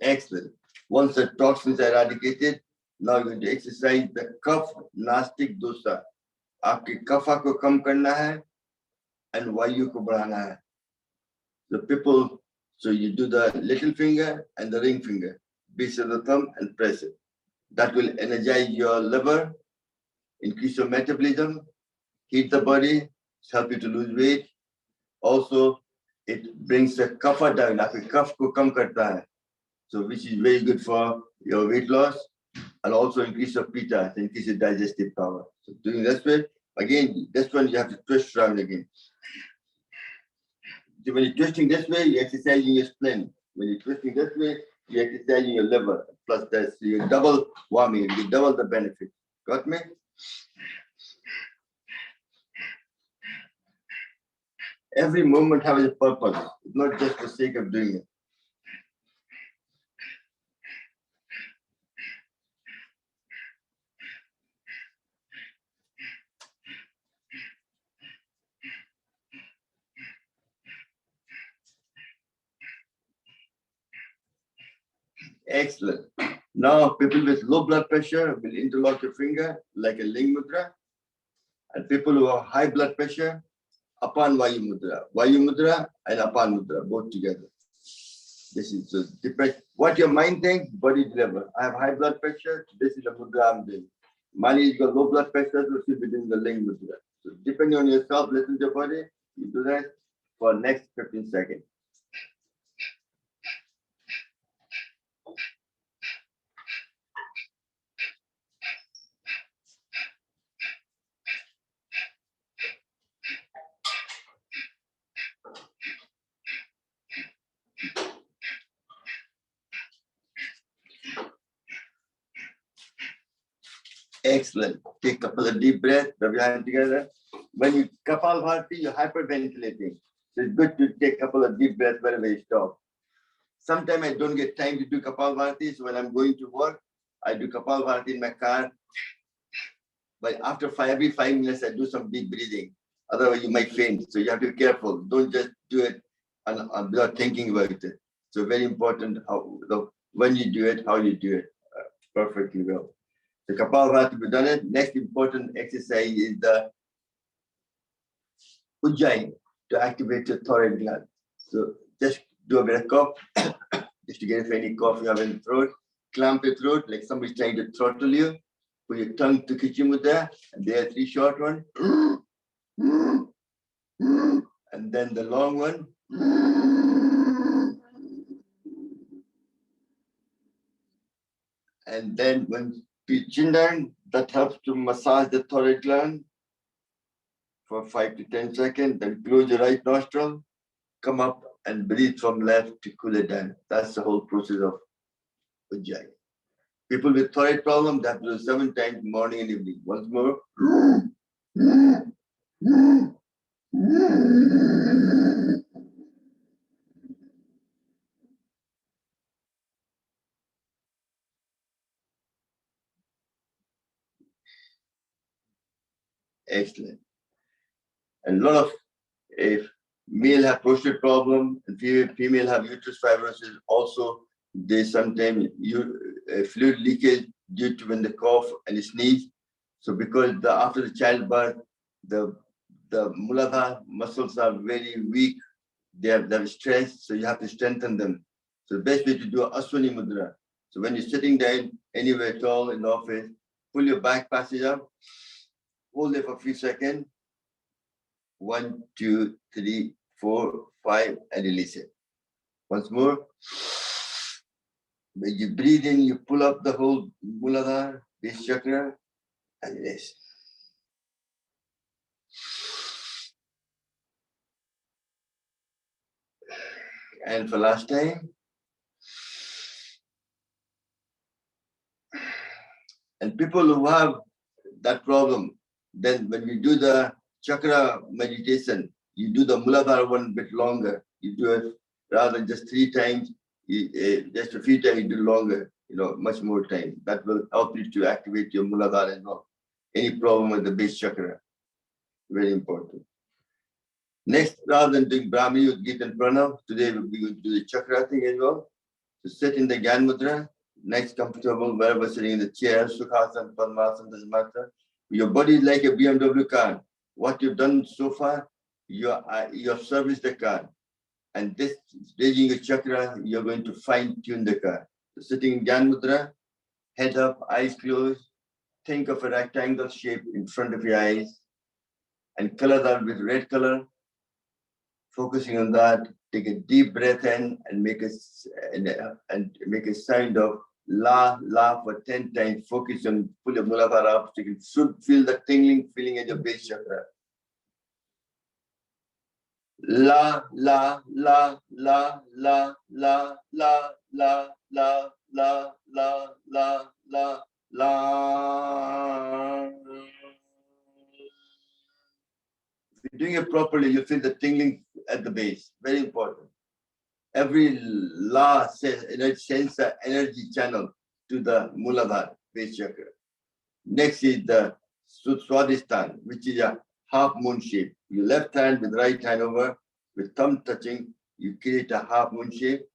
Excellent. Once the toxins are eradicated, now you're going to exercise the कफ नास्तिक दोसा. आपके कफा को कम करना है and वायु को बढ़ाना है. The people, so you do the little finger and the ring finger, base of the thumb and press it. That will energize your liver, increase your metabolism, heat the body, help you to lose weight. Also, it brings the kapha down. आपके कफ को कम करता है. So which is very good for your weight loss and also increase your pitta, increase your digestive power. So doing this way, again, this one you have to twist around again. So when you're twisting this way, you're exercising your spleen. When you're twisting this way, you're exercising your liver. Plus this, so you double warming, you double the benefit. Got me? Every movement has a purpose. It's not just for the sake of doing it. Excellent. Now, people with low blood pressure will interlock your finger like a ling mudra. And people who have high blood pressure, apan vayu mudra. Vayu mudra and apan mudra, both together. This is so depends what your mind thinks, body deliver. I have high blood pressure, this is the mudra I'm doing. Mani, you got low blood pressure, so sit within the ling mudra. So depending on yourself, listen to your body, you do that for next 15 seconds. Excellent. Take a couple of deep breaths, rub your hands together. When you Kapalbhati, you're hyperventilating. So it's good to take a couple of deep breaths wherever you stop. Sometimes I don't get time to do Kapalbhati, so when I'm going to work, I do Kapalbhati in my car. But after every 5 minutes, I do some deep breathing. Otherwise, you might faint. So you have to be careful. Don't just do it without thinking about it. So very important when you do it, how you do it perfectly well. The Kapalbhati, we've done it. Next important exercise is the Ujjayi, to activate your thyroid gland. So just do a bit of cough, just to get any cough you have in the throat. Clamp your throat like somebody's trying to throttle you. Put your tongue to Kichimudra, and there are 3 short ones. And then the long one. And then when you chin down, that helps to massage the thyroid gland for 5 to 10 seconds. Then close your right nostril, come up and breathe from left to cool it down. That's the whole process of Ujjayi. People with thyroid problem, that do 7 times morning and evening. Once more. Excellent. And a lot of, if male have prostate problem and female have uterus fibrosis, also they sometimes fluid leakage due to when they cough and sneeze. So because after the childbirth, the Muladhara muscles are very weak, they have stress, so you have to strengthen them. So the best way to do Aswani Mudra. So when you're sitting down anywhere at all in the office, pull your back passage up, hold it for a few seconds. 1, 2, 3, 4, 5, and release it. Once more. When you breathe in, you pull up the whole Muladhara, base chakra, and release. And for last time. And people who have that problem, then when you do the chakra meditation, you do the Muladhara one a bit longer. You do it rather than just 3 times, just a few times you do longer, much more time. That will help you to activate your Muladhara as well. Any problem with the base chakra, very important. Next, rather than doing Brahmi with Gita and Pranav, today we're going to do the chakra thing as well. So sit in the Gyanutra, nice, comfortable, wherever sitting in the chair, Sukhasana, Padmasana, doesn't matter. Your body is like a BMW car. What you've done so far, you have serviced the car. And this, raising your chakra, you're going to fine-tune the car. So sitting in Gyanutra, head up, eyes closed, think of a rectangle shape in front of your eyes, and color that with red color. Focusing on that, take a deep breath in and make a sound of la for 10 times. Focus on, pull your Muladhara up, so you should feel the tingling feeling in your base chakra. La la la la la la la la la la la la la la. If you're doing it properly, you feel the tingling at the base. Very important. Every la sends the energy channel to the Muladhara, base chakra. Next is the Swadhisthana, which is a half moon shape. Your left hand with right hand over, with thumb touching, you create a half moon shape.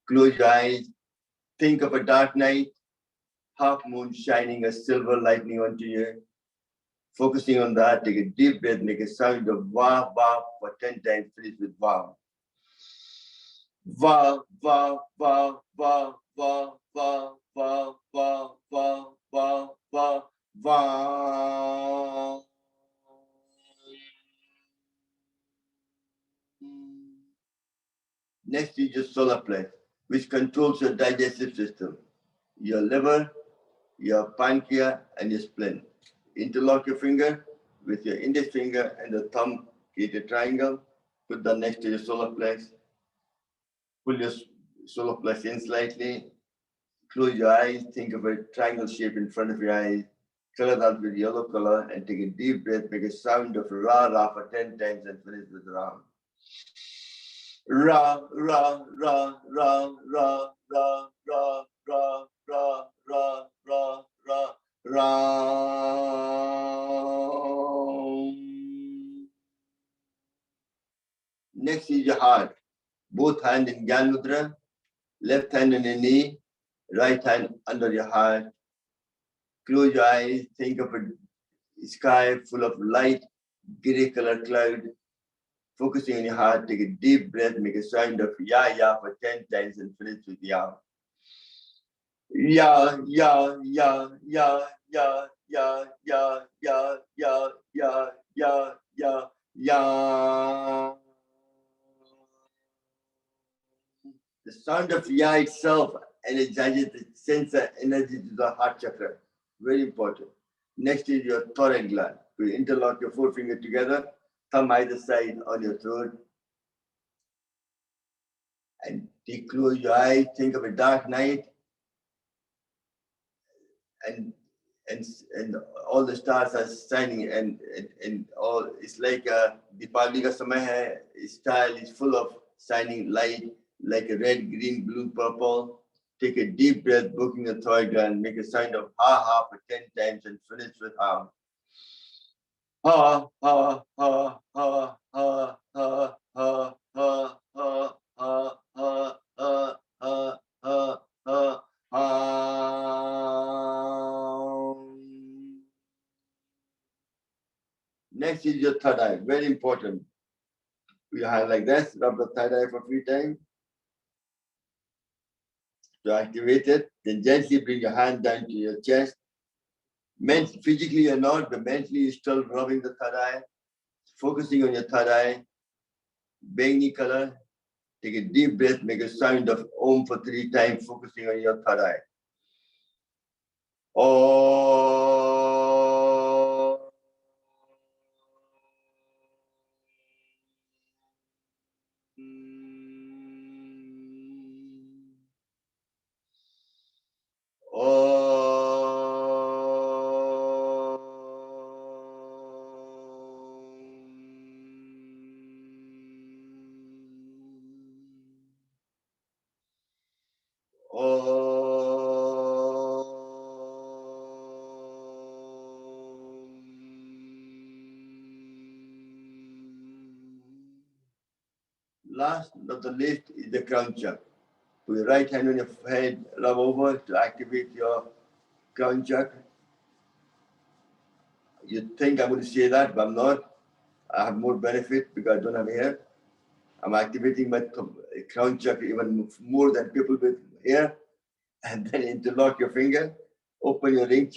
Close your eyes. Think of a dark night, half moon shining a silver lightning onto you. Focusing on that, take a deep breath, make a sound of va, va for 10 times, finish with va. Va, va, va, va, va, va, va, va, va, va, va, va. Next is your solar plexus, which controls your digestive system, your liver, your pancreas, and your spleen. Interlock your finger with your index finger and the thumb, create a triangle, put that next to your solar plexus. Pull your solar plexus in slightly, close your eyes, think of a triangle shape in front of your eyes, color that with yellow color, and take a deep breath, make a sound of ra, ra for 10 times and finish with ra. Ra, ra, ra, ra, ra, ra, ra, ra, ra, ra, ra, ra, ra. Next is your heart. Both hands in Gyanutra, left hand on your knee, right hand under your heart. Close your eyes, think of a sky full of light, grey color cloud. Focusing on your heart, take a deep breath, make a sound of ya for 10 times and finish with ya. Ya, ya, ya, ya, ya, ya, ya, ya, ya, ya, ya, ya, ya. The sound of ya itself energizes the sensor energy to the heart chakra. Very important. Next is your thorax gland. You interlock your forefinger together, thumb either side on your throat, and close your eyes. Think of a dark night, and all the stars are shining, and all it's like Deepavali ka samay hai. Style is full of shining light, like a red, green, blue, purple. Take a deep breath, booking the third gland, make a sound of ha for 10 times and finish with ha. Ha, ha, ha, ha, ha, ha, ha, ha, ha, ha, ha, ha, ha, ha, ha. Next is your third eye, very important. You have like this, rub the third eye for 3 times. To activate it, then gently bring your hand down to your chest. Physically you're not, but mentally you're still rubbing the third eye, focusing on your third eye, Bengali color. Take a deep breath, make a sound of Om for 3 times, focusing on your third eye. Om. Last but not the least is the crown chakra. Put your right hand on your head, rub over to activate your crown chakra. You think I'm going to say that, but I'm not. I have more benefit because I don't have hair. I'm activating my crown chakra even more than people with hair. And then interlock your finger, open your ring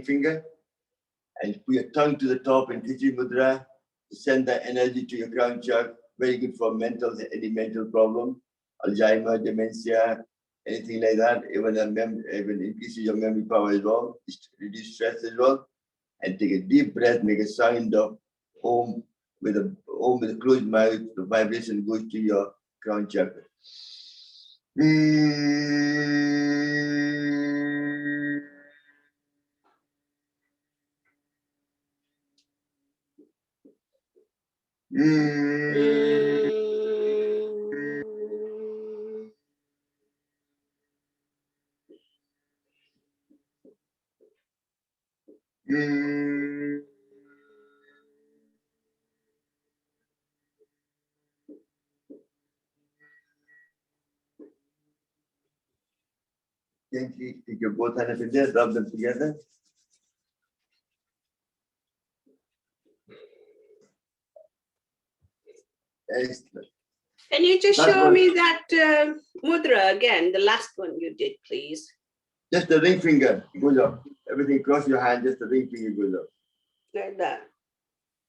finger, and put your tongue to the top in Khichdi Mudra to send that energy to your crown chakra. Very good for any mental problem, Alzheimer, dementia, anything like that. Even increases your memory power as well, reduce stress as well. And take a deep breath, make a sound of Om with a closed mouth. The vibration goes to your crown chakra. Gently take your both hands in there, rub them together. Excellent. Can you just show me that mudra again, the last one you did, please? Just the ring finger goes up. Everything across your hand, just the ring finger goes up. Like that.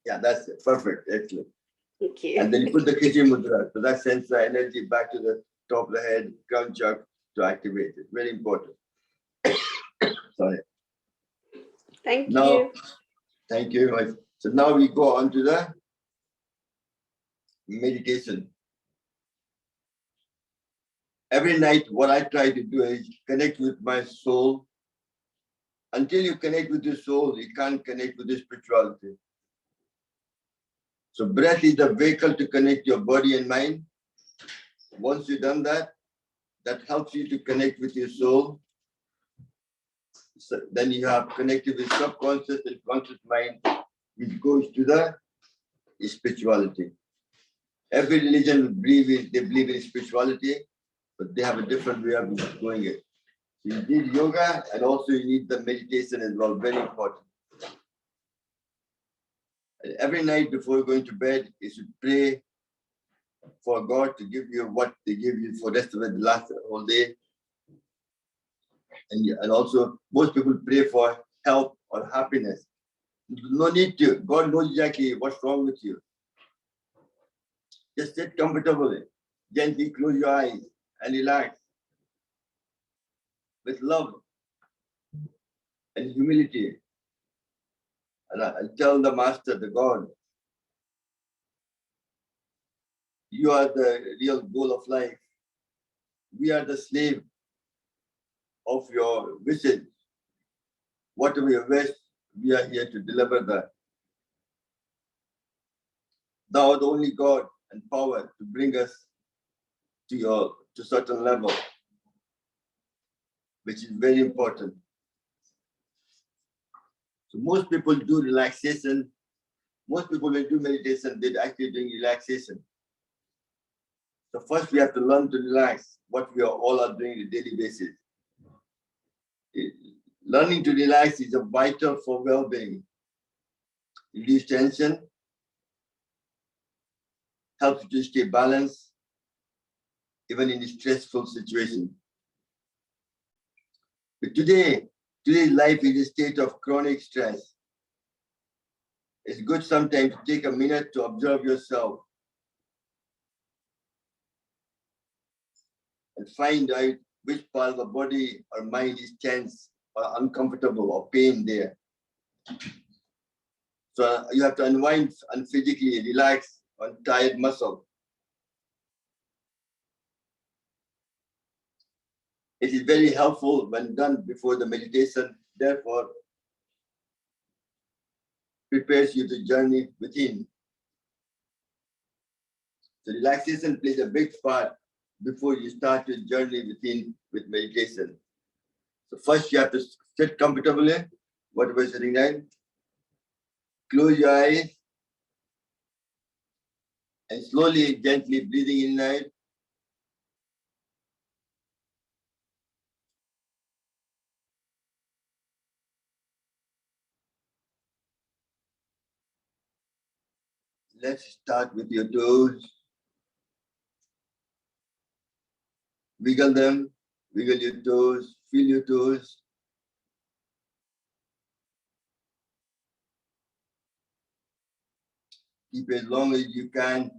Yeah, that's it. Perfect. Excellent. Thank you. And then you put the Khichdi Mudra. So that sends the energy back to the top of the head, crown chakra to activate it. Very important. Sorry. Thank you. Thank you very much. So now we go on to the meditation. Every night, what I try to do is connect with my soul. Until you connect with your soul, you can't connect with the spirituality. So breath is the vehicle to connect your body and mind. Once you've done that, that helps you to connect with your soul. So then you have connected with subconscious and conscious mind, which goes to the spirituality. Every religion they believe in spirituality, but they have a different way of doing it. You need yoga and also you need the meditation as well, very important. And every night before going to bed, you should pray for God to give you what they give you for the rest of the last whole day. And also, most people pray for health or happiness. No need to. God knows exactly what's wrong with you. Just sit comfortably. Gently close your eyes and relax with love and humility. And I tell the Master, the God, you are the real goal of life. We are the slave of your wishes. Whatever you wish, we are here to deliver that. Thou art the only God and power to bring us to certain level, which is very important. So most people do relaxation. Most people will do meditation, they're actually doing relaxation. So first we have to learn to relax, what we all are doing on a daily basis. Learning to relax is a vital for well-being. Reduce tension, helps you to stay balanced, even in a stressful situation. But today's life is a state of chronic stress. It's good sometimes to take a minute to observe yourself and find out which part of the body or mind is tense or uncomfortable or pain there. So you have to unwind and physically relax on tired muscle. It is very helpful when done before the meditation, therefore prepares you to journey within. So relaxation plays a big part before you start your journey within with meditation. So first you have to sit comfortably, whatever is sitting down, close your eyes, and slowly, gently breathing in and out. Let's start with your toes. Wiggle them, wiggle your toes, feel your toes. Keep as long as you can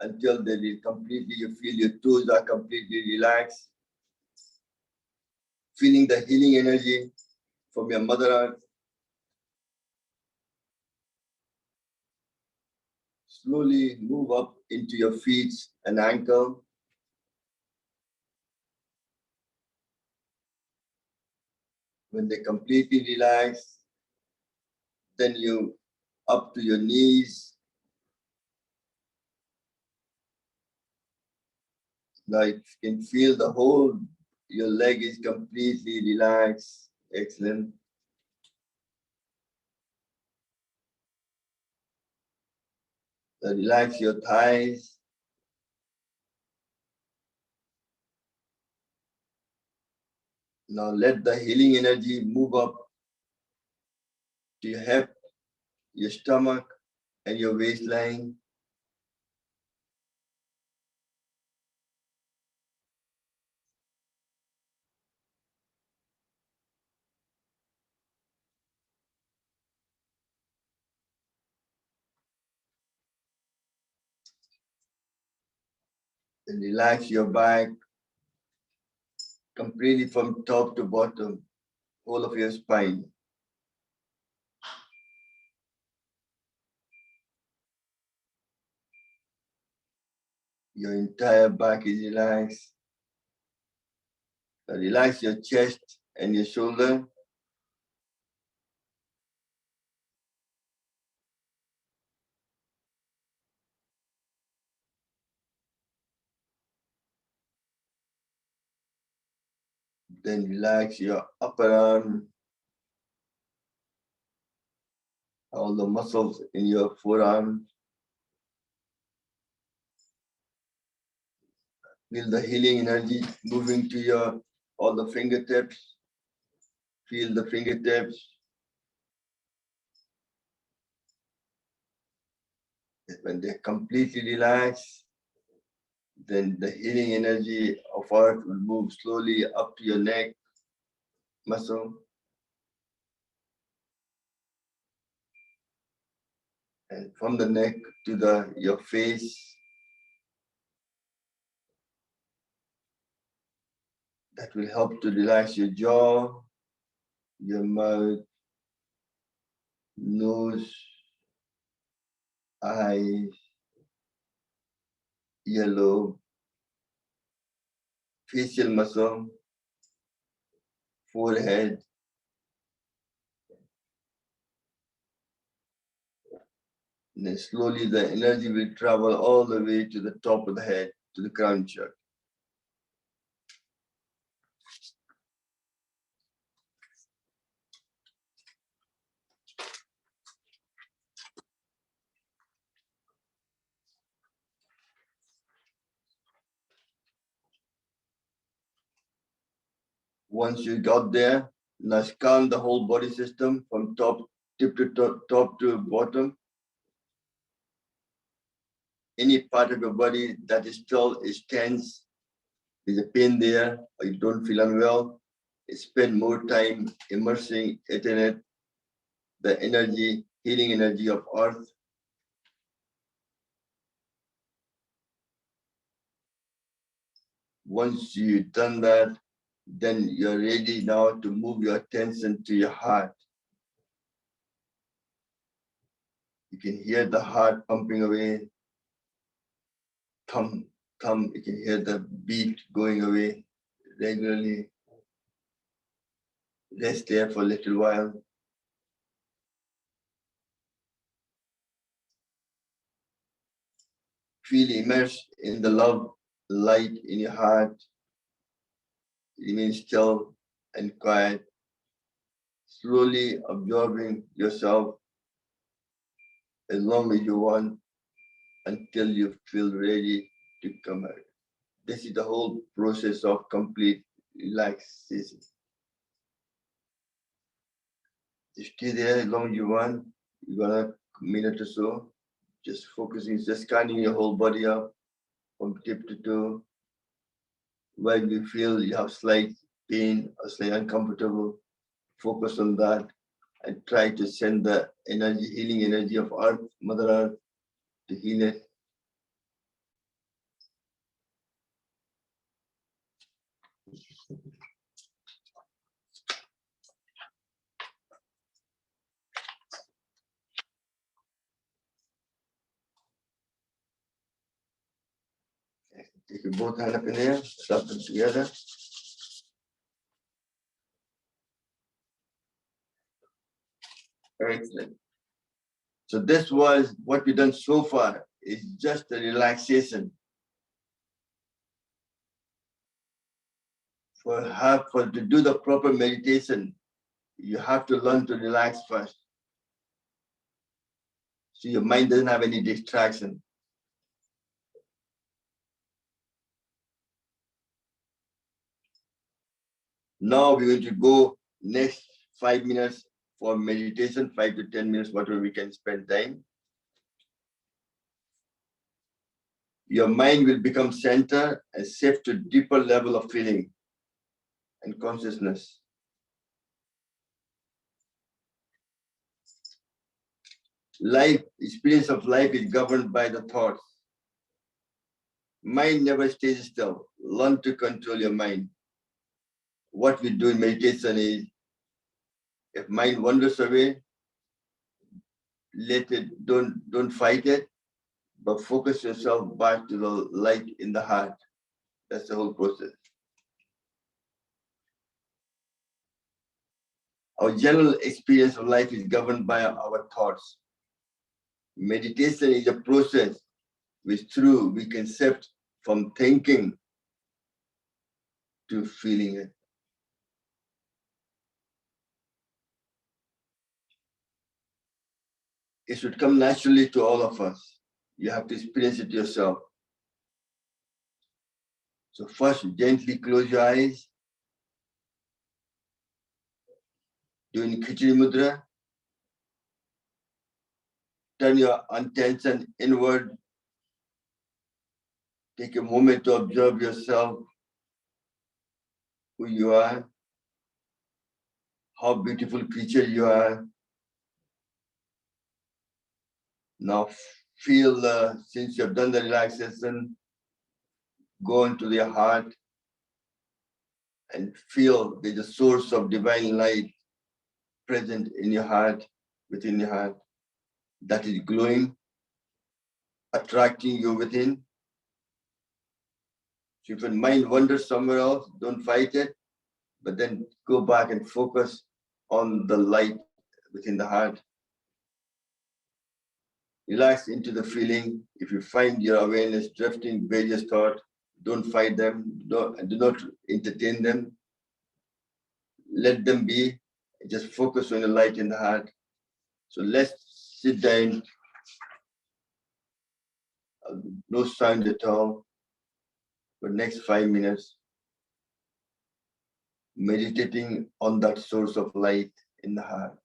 until you feel your toes are completely relaxed. Feeling the healing energy from your mother earth. Slowly move up into your feet and ankle. When they completely relax, then you up to your knees. Like you can feel the whole, your leg is completely relaxed. Excellent. Relax your thighs. Now let the healing energy move up to your hip, your stomach, and your waistline. And relax your back completely from top to bottom, whole of your spine. Your entire back is relaxed. Relax your chest and your shoulder. Then relax your upper arm, all the muscles in your forearm. Feel the healing energy moving to all the fingertips. Feel the fingertips. When they're completely relaxed, then the healing energy of earth will move slowly up to your neck muscle. And from the neck to your face. That will help to relax your jaw, your mouth, nose, eyes, earlobe, facial muscle, forehead. And then slowly the energy will travel all the way to the top of the head, to the crown chakra. Once you got there, now scan the whole body system from tip to top to bottom. Any part of your body that is still is tense, there's a pain there, or you don't feel unwell, spend more time immersing it in it, the energy, healing energy of earth. Once you've done that, then you're ready now to move your attention to your heart. You can hear the heart pumping away, thump, thump. You can hear the beat going away regularly. Rest there for a little while. Feel immersed in the love light in your heart. Remain still and quiet, slowly absorbing yourself as long as you want until you feel ready to come out. This is the whole process of complete relaxation. You stay there as long as you want. You got a minute or so, just focusing, just scanning your whole body up from tip to toe. Where you feel you have slight pain or slight uncomfortable, focus on that and try to send the energy, healing energy of Earth, Mother Earth, to heal it. Take your both hands up in there, rub them together. Excellent. So this was what we've done so far. It's just a relaxation. To do the proper meditation, you have to learn to relax first. So your mind doesn't have any distraction. Now we're going to go next 5 minutes for meditation, 5 to 10 minutes, whatever we can spend time. Your mind will become center and shift to deeper level of feeling and consciousness. Life, experience of life is governed by the thoughts. Mind never stays still. Learn to control your mind. What we do in meditation is, if mind wanders away, let it, don't fight it, but focus yourself back to the light in the heart. That's the whole process. Our general experience of life is governed by our thoughts. Meditation is a process which through we can shift from thinking to feeling it. It should come naturally to all of us. You have to experience it yourself. So first, gently close your eyes. Doing Khichdi Mudra. Turn your attention inward. Take a moment to observe yourself, who you are, how beautiful creature you are. Now feel, since you have done the relaxation, go into your heart and feel there's a source of divine light present in your heart, within your heart, that is glowing, attracting you within. So if your mind wanders somewhere else, don't fight it, but then go back and focus on the light within the heart. Relax into the feeling. If you find your awareness drifting various thoughts, don't fight them, do not entertain them. Let them be. Just focus on the light in the heart. So let's sit down, no sound at all, for the next 5 minutes, meditating on that source of light in the heart.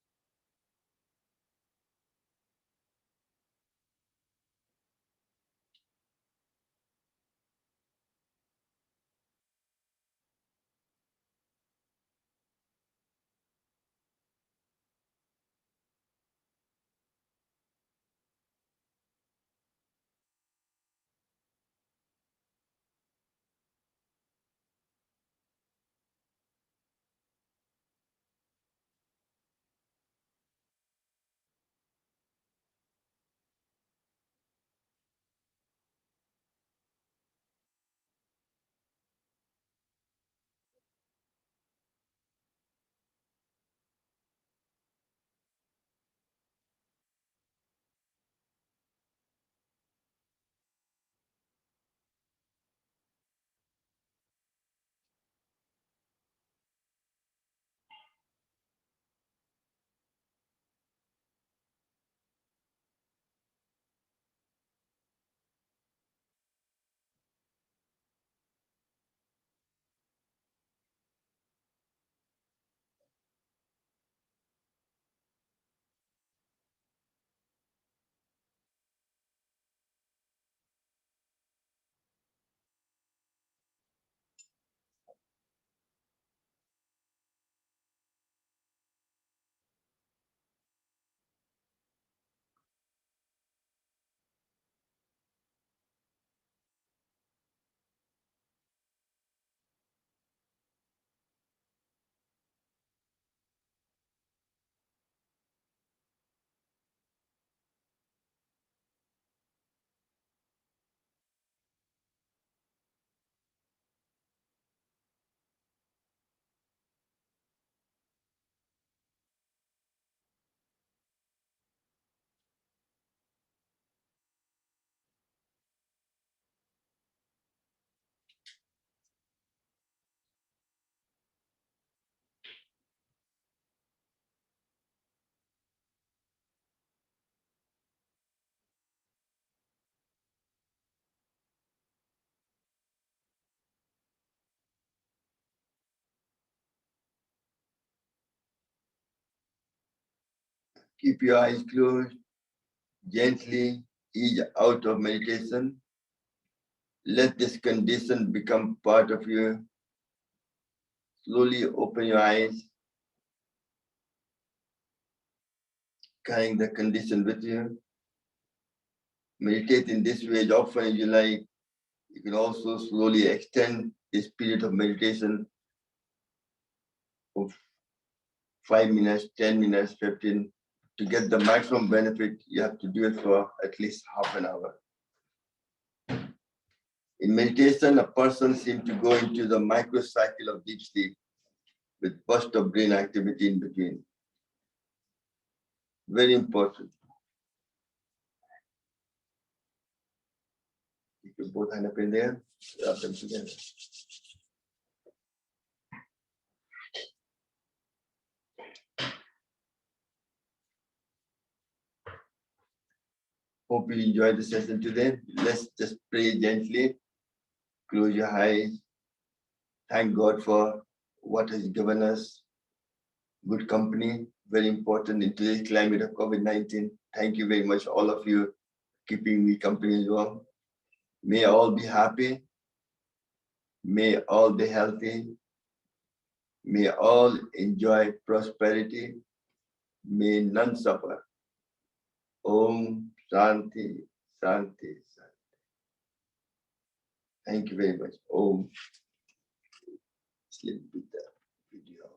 Keep your eyes closed, gently ease out of meditation. Let this condition become part of you. Slowly open your eyes, carrying the condition with you. Meditate in this way as often as you like. You can also slowly extend this period of meditation of 5 minutes, 10 minutes, 15. To get the maximum benefit, you have to do it for at least half an hour. In meditation, a person seems to go into the microcycle of deep sleep with burst of brain activity in between. Very important. You put both hands up in there, rub them together. Hope you enjoyed the session today. Let's just pray gently. Close your eyes. Thank God for what He's given us. Good company, very important in today's climate of COVID-19. Thank you very much, all of you, keeping me company as well. May all be happy. May all be healthy. May all enjoy prosperity. May none suffer. Om Shanti, Shanti, Shanti. Thank you very much. Om. Sleep with the video.